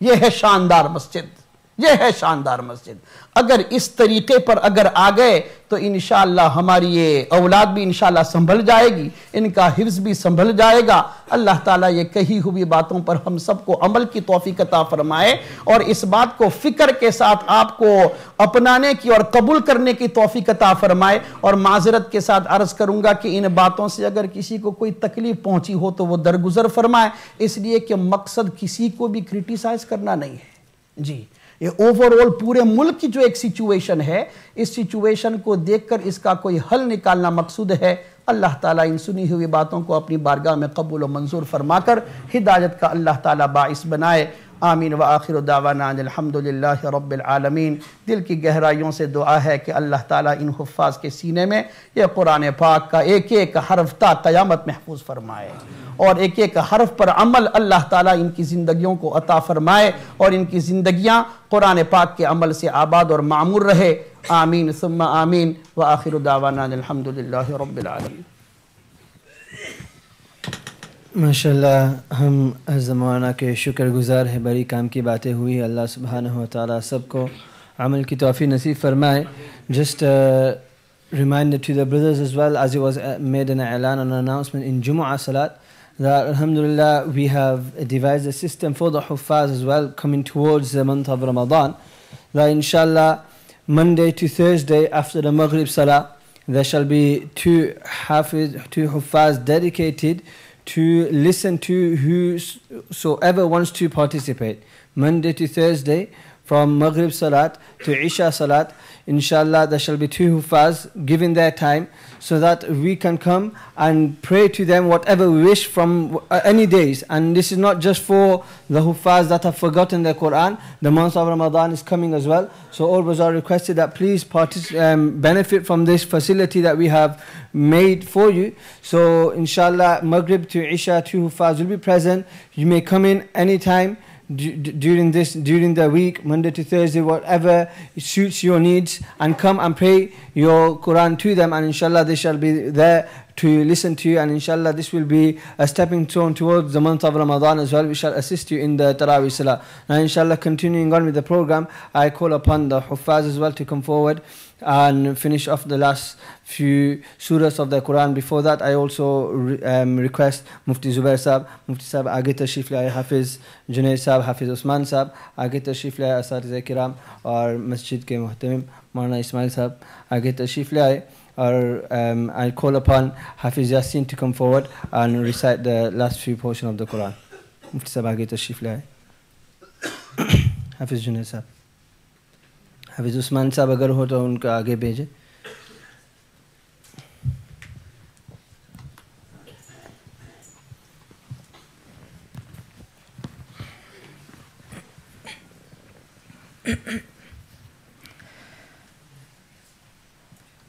D: یہ ہے شاندار مسجد، یہ ہے شاندار مسجد. اگر اس طریقے پر اگر آ گئے تو انشاءاللہ ہماری یہ اولاد بھی انشاءاللہ سنبھل جائے گی، ان کا حفظ بھی سنبھل جائے گا. اللہ تعالیٰ یہ کہی ہوئی باتوں پر ہم سب کو عمل کی توفیق عطا فرمائے، اور اس بات کو فکر کے ساتھ آپ کو اپنانے کی اور قبول کرنے کی توفیق عطا فرمائے. اور معذرت کے ساتھ عرض کروں گا کہ ان باتوں سے اگر کسی کو کوئی تکلیف پہنچی ہو تو وہ درگزر فرمائے، اس لیے کہ مقصد کسی کو بھی کرٹیسائز کرنا نہیں ہے. جی، یہ اوورآل پورے ملک کی جو ایک سچویشن ہے، اس سچویشن کو دیکھ کر اس کا کوئی حل نکالنا مقصود ہے. اللہ تعالیٰ ان سنی ہوئی باتوں کو اپنی بارگاہ میں قبول و منظور فرما کر ہدایت کا اللہ تعالیٰ باعث بنائے. آمین. وآخر دعوانا ان الحمدللہ رب العالمین. دل کی گہرائیوں سے دعا ہے کہ اللہ تعالیٰ ان حفاظ کے سینے میں یہ قرآن پاک کا ایک ایک حرف تا قیامت محفوظ فرمائے، اور ایک ایک حرف پر عمل اللہ تعالیٰ ان کی زندگیوں کو عطا فرمائے، اور ان کی زندگیاں قرآن پاک کے عمل سے آباد اور معمور رہے. آمین ثم آمین. وآخر دعوانا ان الحمدللہ رب العالمین.
A: ماشاءاللہ ہم زمانہ کے شکر گزار ہیں، بڑی کام کی باتیں ہوئی. اللہ سبحانہ وتعالی سب کو عمل کی توفیق نصیب فرمائے. Just reminder to the brothers as well, as it was made an اعلان and announcement in Jumu'ah Salat, that alhamdulillah we have devised a system for the Huffaz as well coming towards the month of Ramadan, that inshallah Monday to Thursday after the Maghrib Salah there shall be two Huffaz dedicated to listen to whosoever wants to participate. Monday to Thursday from Maghrib Salat to Isha Salat, inshallah there shall be two Huffaz given their time so that we can come and pray to them whatever we wish from any days. And this is not just for the Huffaz that have forgotten their Qur'an. The month of Ramadan is coming as well, so all was are requested that please benefit from this facility that we have made for you. So inshallah Maghrib to Isha two Huffaz will be present. You may come in anytime during the week, Monday to Thursday, whatever suits your needs, and come and pray your Quran to them, and inshallah they shall be there to listen to you, and inshallah this will be a stepping stone towards the month of Ramadan as well. We shall assist you in the Taraweeh Salah. Now inshallah, continuing on with the program, I call upon the Huffaz as well to come forward and finish off the last few surahs of the Quran. Before that, I also request Mufti Zubair Sahab, Mufti Sahab आगे तशरीफ लाए, Hafiz Junaid Sahab, Hafiz Usman Sahab आगे तशरीफ लाए, असातिज़े किराम और मस्जिद के मुहतमिम मौलाना इस्माइल साहब आगे तशरीफ लाए. Or I call upon Hafiz Yasin to come forward and recite the last few portions of the Quran. Mufti Sahab आगे तशरीफ लाए. Hafiz Junaid Sahab, Hafiz Usman Sahab अगर हो तो उनका आगे भेजें.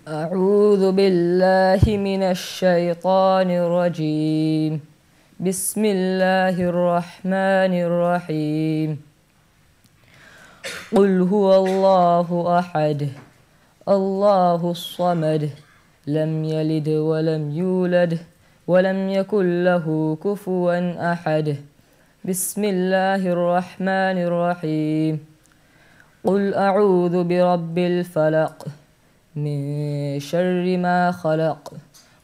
E: أعوذ بالله من الشيطان الرجيم. بسم الله الرحمن الرحيم. قل هو الله أحد الله الصمد لم يلد ولم يولد ولم يكن له كفوا أحد. بسم الله الرحمن الرحيم. قل أعوذ برب الفلق من شر ما خلق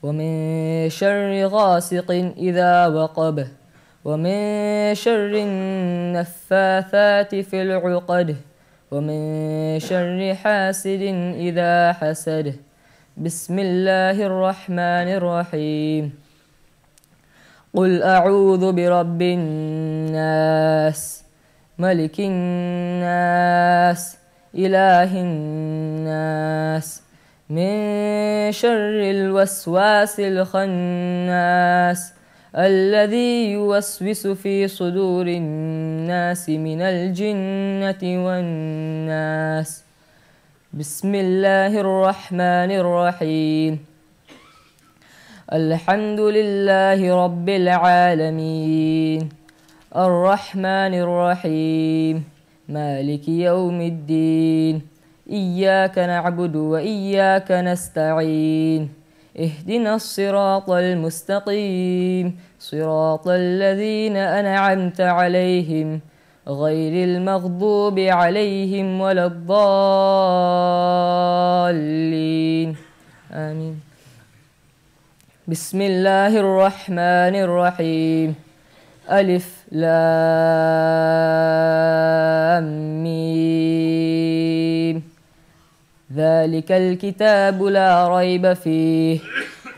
E: ومن شر غاسق إذا وقب ومن شر النفاثات في العقد ومن شر حاسد إذا حسد. بسم الله الرحمن الرحيم. قل أعوذ برب الناس ملك الناس إله الناس من شر الوسواس الخناس الذي يوسوس في صدور الناس من الجنة والناس. بسم الله الرحمن الرحيم. الحمد لله رب العالمين الرحمن الرحيم مالك يوم الدين إياك نعبد وإياك نستعين اهدنا الصراط المستقيم صراط الذين أنعمت عليهم غير المغضوب عليهم ولا الضالين آمين. بسم الله الرحمن الرحيم. ألف لام ميم ذلك الكتاب لا ريب فيه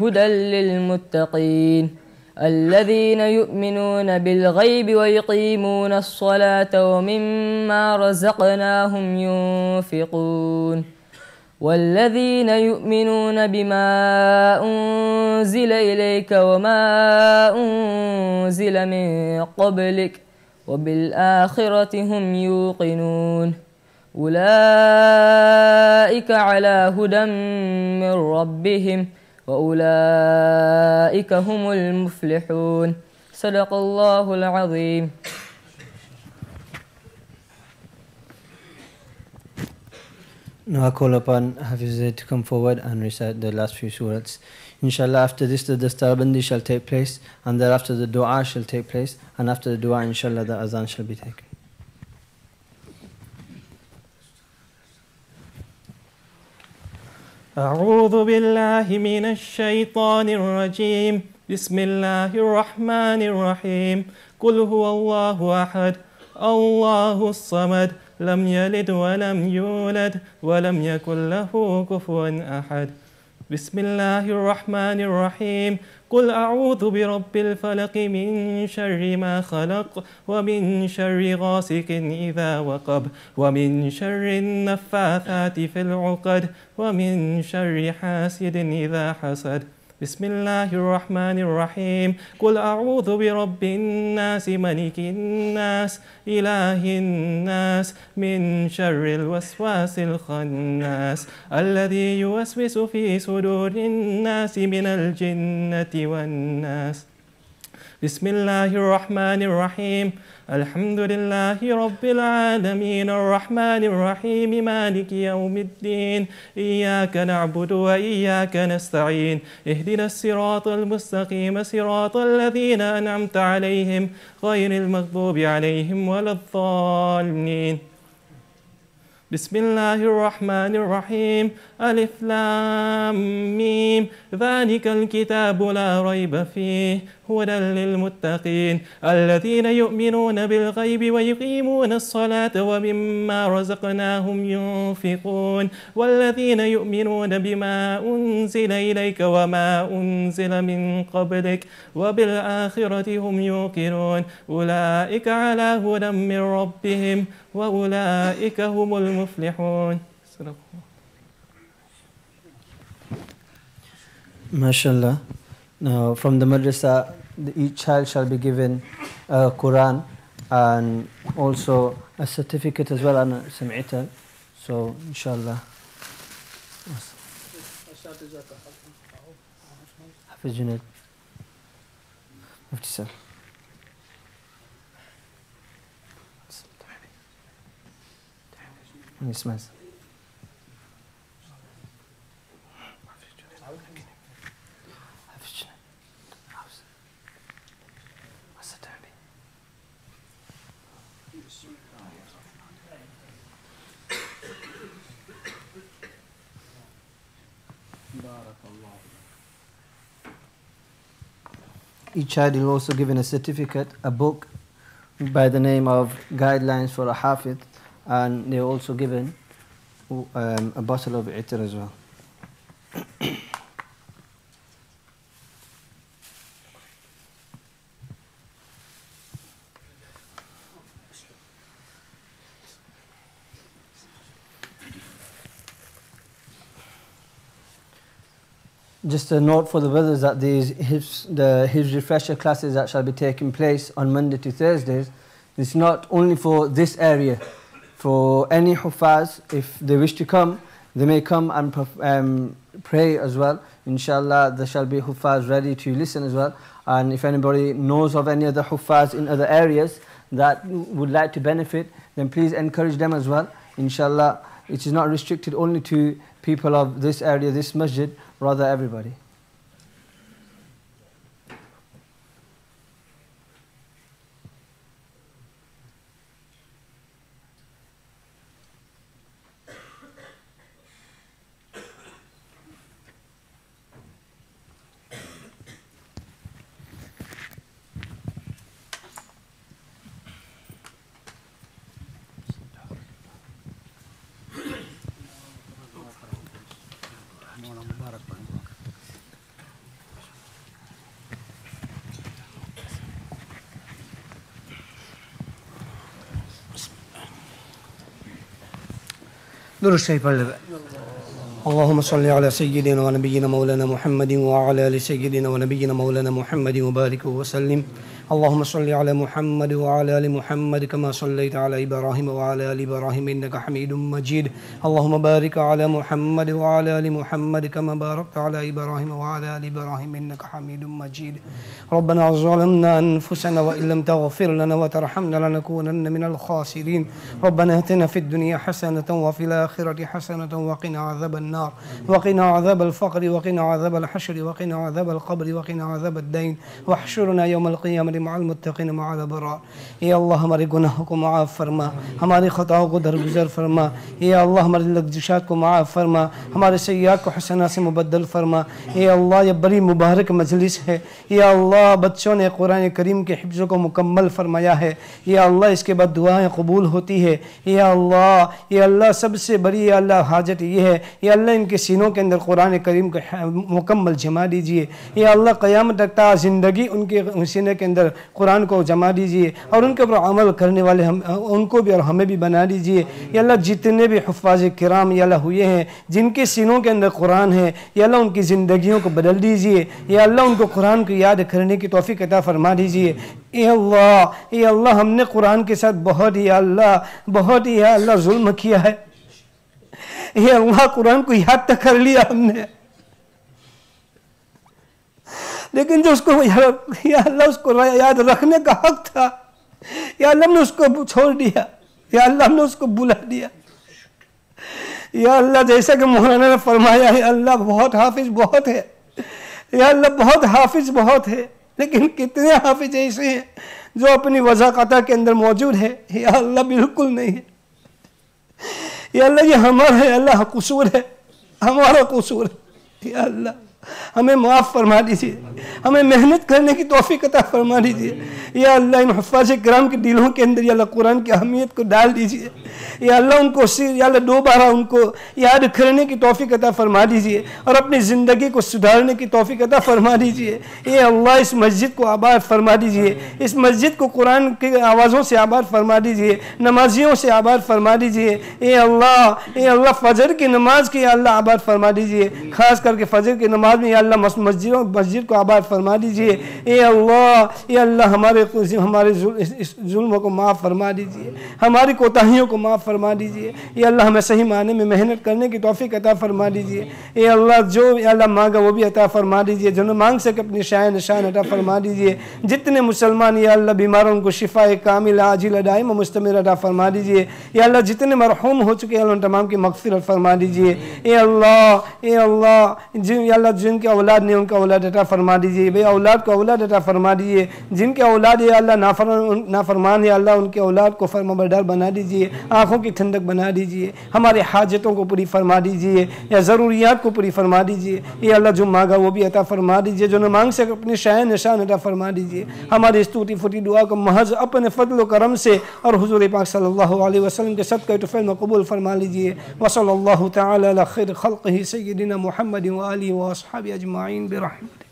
E: هدى للمتقين الذين يؤمنون بالغيب ويقيمون الصلاة ومما رزقناهم ينفقون والذين يؤمنون بما أنزل إليك وما أنزل من قبلك وبالآخرة هم يوقنون أولئك على هدى من ربهم وأولئك هم المفلحون. صدق الله العظيم.
A: Now I call upon Hafiz to come forward and recite the last few surahs. Inshallah, after this the Dastarbandi shall take place, and thereafter the dua shall take place, and after the dua inshallah the azan shall be taken.
F: أعوذ بالله من الشيطان الرجيم. بسم الله الرحمن الرحيم. قل هو الله أحد الله الصمد لم يلد ولم يولد ولم يكن له كفوا أحد. بسم الله الرحمن الرحيم. قل أعوذ برب الفلق من شر ما خلق ومن شر غاسق إذا وقب ومن شر النفاثات في العقد ومن شر حاسد إذا حسد. بسم الله الرحمن الرحيم. قل أعوذ برب الناس ملك الناس إله الناس من شر الوسواس الخناس الذي يوسوس في صدور الناس من الجنة والناس. بسم الله الرحمن الرحيم. الحمد لله رب العالمين الرحمن الرحيم مالك يوم الدين إياك نعبد وإياك نستعين اهدنا الصراط المستقيم صراط الذين أنعمت عليهم غير المغضوب عليهم ولا الضالين. بسم الله الرحمن الرحيم. ألف لام ميم ذلك الكتاب لا ريب فيه هدى للمتقين الذين يؤمنون بالغيب ويقيمون الصلاة ومما رزقناهم ينفقون والذين يؤمنون بما أنزل إليك وما أنزل من قبلك وبالآخرة هم يوقنون أولئك على هدى من ربهم وأولئك هم المفلحون.
A: MashaAllah. Now from the madrasa, each child shall be given a Qur'an and also a certificate as well and a sam'ita. So inshallah. Hafiz Junaid. Mufti sir. Ismail. Each child is also given a certificate, a book by the name of Guidelines for a Hafid, and they're also given a bottle of itar as well. just a note for the brothers that the Hifz refresher classes that shall be taking place on Monday to Thursdays, it's not only for this area. For any Huffaz, if they wish to come, they may come and pray as well. Inshallah, there shall be Huffaz ready to listen as well. And if anybody knows of any other Huffaz in other areas that would like to benefit, then please encourage them as well. Inshallah, it is not restricted only to people of this area, this masjid, rather everybody.
G: درود شریف پڑھ لے اللهم صل على سيدنا ونبينا مولانا محمد وعلى آل سيدنا ونبينا مولانا محمد وبارك وسلم اللهم صل على محمد وعلى آل محمد كما صليت على إبراهيم وعلى آل إبراهيم إنك حميد مجيد اللهم بارك على محمد وعلى آل محمد كما باركت على إبراهيم وعلى آل إبراهيم إنك حميد مجيد ربنا ظلمنا أنفسنا وإن لم تغفر لنا وترحمنا لنكونن من الخاسرين ربنا اتنا في الدنيا حسنة وفي الآخرة حسنة وقنا عذاب النار وقنا عذاب الفقر وقنا عذاب الحشر وقنا عذاب القبر وقنا عذاب الدين واحشرنا يوم القيامة مع المتقین مع الابرار اے اللہ ہمارے گناہوں کو معاف فرما ہماری خطاؤں کو درگزر فرما اے اللہ ہماری لغزشات کو معاف فرما ہمارے سیئات کو حسنات سے مبدل فرما اے اللہ یہ بڑی مبارک مجلس ہے یا اللہ بچوں نے قرآن کریم کے حفظ کو مکمل فرمایا ہے یا اللہ اس کے بعد دعائیں قبول ہوتی ہے یا اللہ سب سے بڑی یا اللہ حاجت یہ ہے یا اللہ ان کے سینوں کے اندر قرآن کریم کو مکمل جما دیجئے یا اللہ قیامت تک تا زندگی ان کے سینے کے اندر قرآن کو جما دیجئے اور ان کے اوپر عمل کرنے والے ان کو بھی اور ہمیں بھی بنا دیجئے یا اللہ جتنے بھی حفاظ کرام یا اللہ ہوئے ہیں جن کے سینوں کے اندر قرآن ہے یا اللہ ان کی زندگیوں کو بدل دیجئے یا اللہ ان کو قرآن کو یاد کرنے کی توفیق عطا فرما دیجئے اے اللہ ہم نے قرآن کے ساتھ بہت یا اللہ ظلم کیا ہے اے اللہ قرآن کو یاد تک کر لیا ہم نے لیکن جو اس کو یا اللہ اس کو یاد رکھنے کا حق تھا یا اللہ ہم نے اس کو چھوڑ دیا یا اللہ ہم نے اس کو بھلا دیا یا اللہ جیسا کہ مولانا نے فرمایا ہے اللہ بہت حافظ بہت ہے یا اللہ بہت حافظ بہت ہے لیکن کتنے حافظ ایسے ہیں جو اپنی وضاقتہ کے اندر موجود ہے یا اللہ بالکل نہیں ہے یا اللہ یہ ہمارا ہے اللہ قصور ہے ہمارا قصور ہے یا اللہ ہمیں معاف فرما دیجئے ہمیں محنت کرنے کی توفیق عطا فرما دیجئے یا اللہ ان حفاظ کرام کے دلوں کے اندر یا اللہ قرآن کی اہمیت کو ڈال دیجئے یا اللہ ان کو یا اللہ دوبارہ ان کو یاد کرنے کی توفیق عطا فرما دیجئے اور اپنی زندگی کو سدھارنے کی توفیق عطا فرما دیجئے اے اللہ اس مسجد کو آباد فرما دیجئے اس مسجد کو قرآن کی آوازوں سے آباد فرما دیجئے نمازیوں سے آباد فرما دیجئے اے اللہ فجر کی نماز کی یا اللہ آباد فرما دیجئے خاص کر کے فجر کی نماز میں یا اللہ مسجد کو آباد فرما دیجئے اے اللہ ہمارے ظلموں کو معاف فرما دیجئے ہماری کوتاہیوں کو معاف فرما دیجئے اے اللہ ہمیں صحیح معنی میں محنت کرنے کی توفیق عطا فرما دیجئے اے اللہ جو یا اللہ مانگا وہ بھی عطا فرما دیجئے جو نہ مانگ سکے اپنی شائع نشان عطا فرما دیجئے جتنے مسلمان یا اللہ بیماروں ان کو شفا کامل عاجل دائم مستمر عطا فرما دیجئے یا اللہ جتنے مرحوم ہو چکے اللہ ان تمام کی مغفرت فرما دیجئے اے اللہ یا اللہ جن کے اولاد نے ان کا اولاد عطا فرما دیجئے بے اولاد کو اولاد عطا فرما دیجئے جن کے اولاد یا اللہ نافرمان یا اللہ ان کے اولاد کو فرمانبردار بنا دیجئے آنکھوں کی ٹھنڈک بنا دیجئے ہمارے حاجتوں کو پوری فرما دیجئے یا ضروریات کو پوری فرما دیجئے اے اللہ جو مانگا وہ بھی عطا فرما دیجئے جو نہ مانگ سکے اپنی شائع نشان عطا فرما دیجئے ہماری اس ٹوٹی پھوٹی دعا کو محض اپنے فضل و کرم سے اور حضور پاک صلی اللہ علیہ وسلم کے صدقہ طفیل میں قبول فرما لیجئے وصلی اللہ تعالی علی خیر خلقہ سیدنا محمد وآلہ واصحابہ اجمعین برحمتہ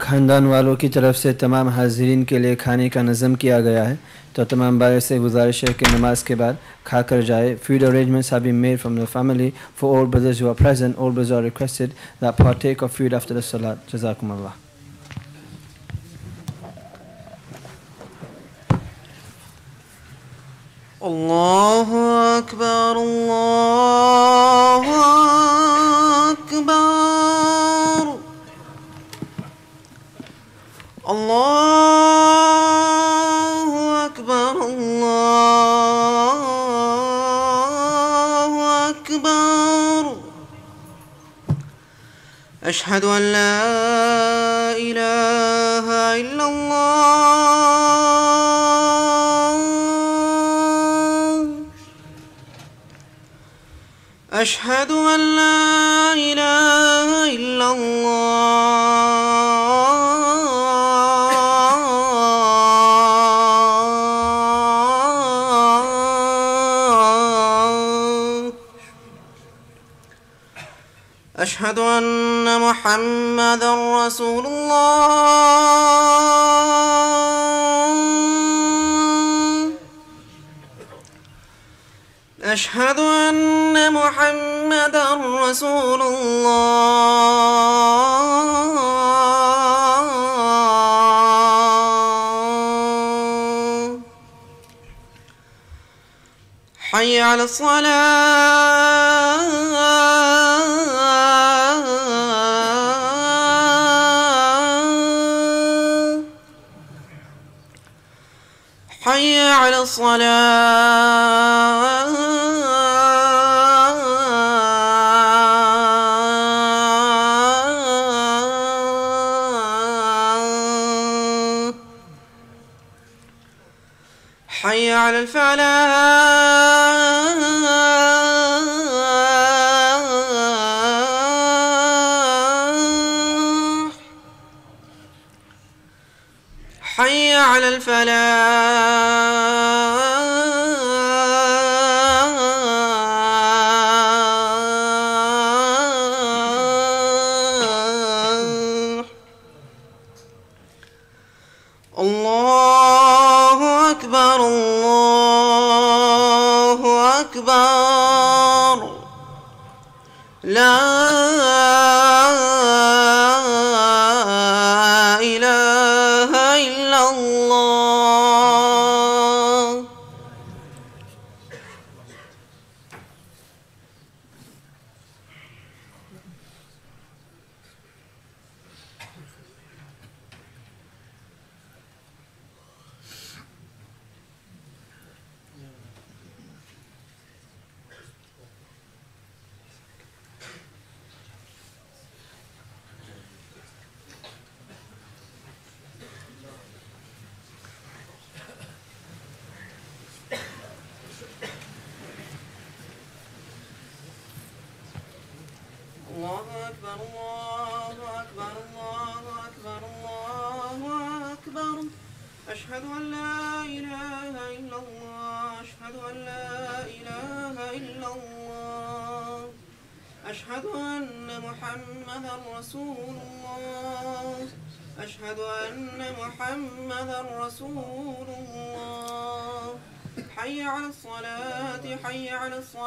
A: खानदान वालों की तरफ से तमाम हाजिरीन के लिए खाने का नज़म किया गया है, तो तमाम भाइयों से गुजारिश है कि नमाज के बाद खा कर जाए. Food arrangements have been made from the family for all brothers who are present. All brothers are requested that partake of food after the salat. Jazakum Allah.
H: Allahu Akbar, Allahu Akbar, Allahu Akbar, Allahu Akbar. Ashhadu an la ilaha illallah. أشهد أن لا إله إلا الله. أشهد أن محمدًا رسول الله. أشهد أن محمدًا رسول الله. حي على الصلاة. حي على الصلاة. حي على الفلاح. حي على الفلاح. الله أكبر، الله أكبر. لا إله إلا الله. الله أكبر، الله أكبر، الله أكبر، الله أكبر. أشهد أن لا إله إلا الله. أشهد أن لا إله إلا الله. أشهد أن محمدًا رسول الله. أشهد أن محمدًا رسول الله. حي على الصلاة، حي على الصلاة.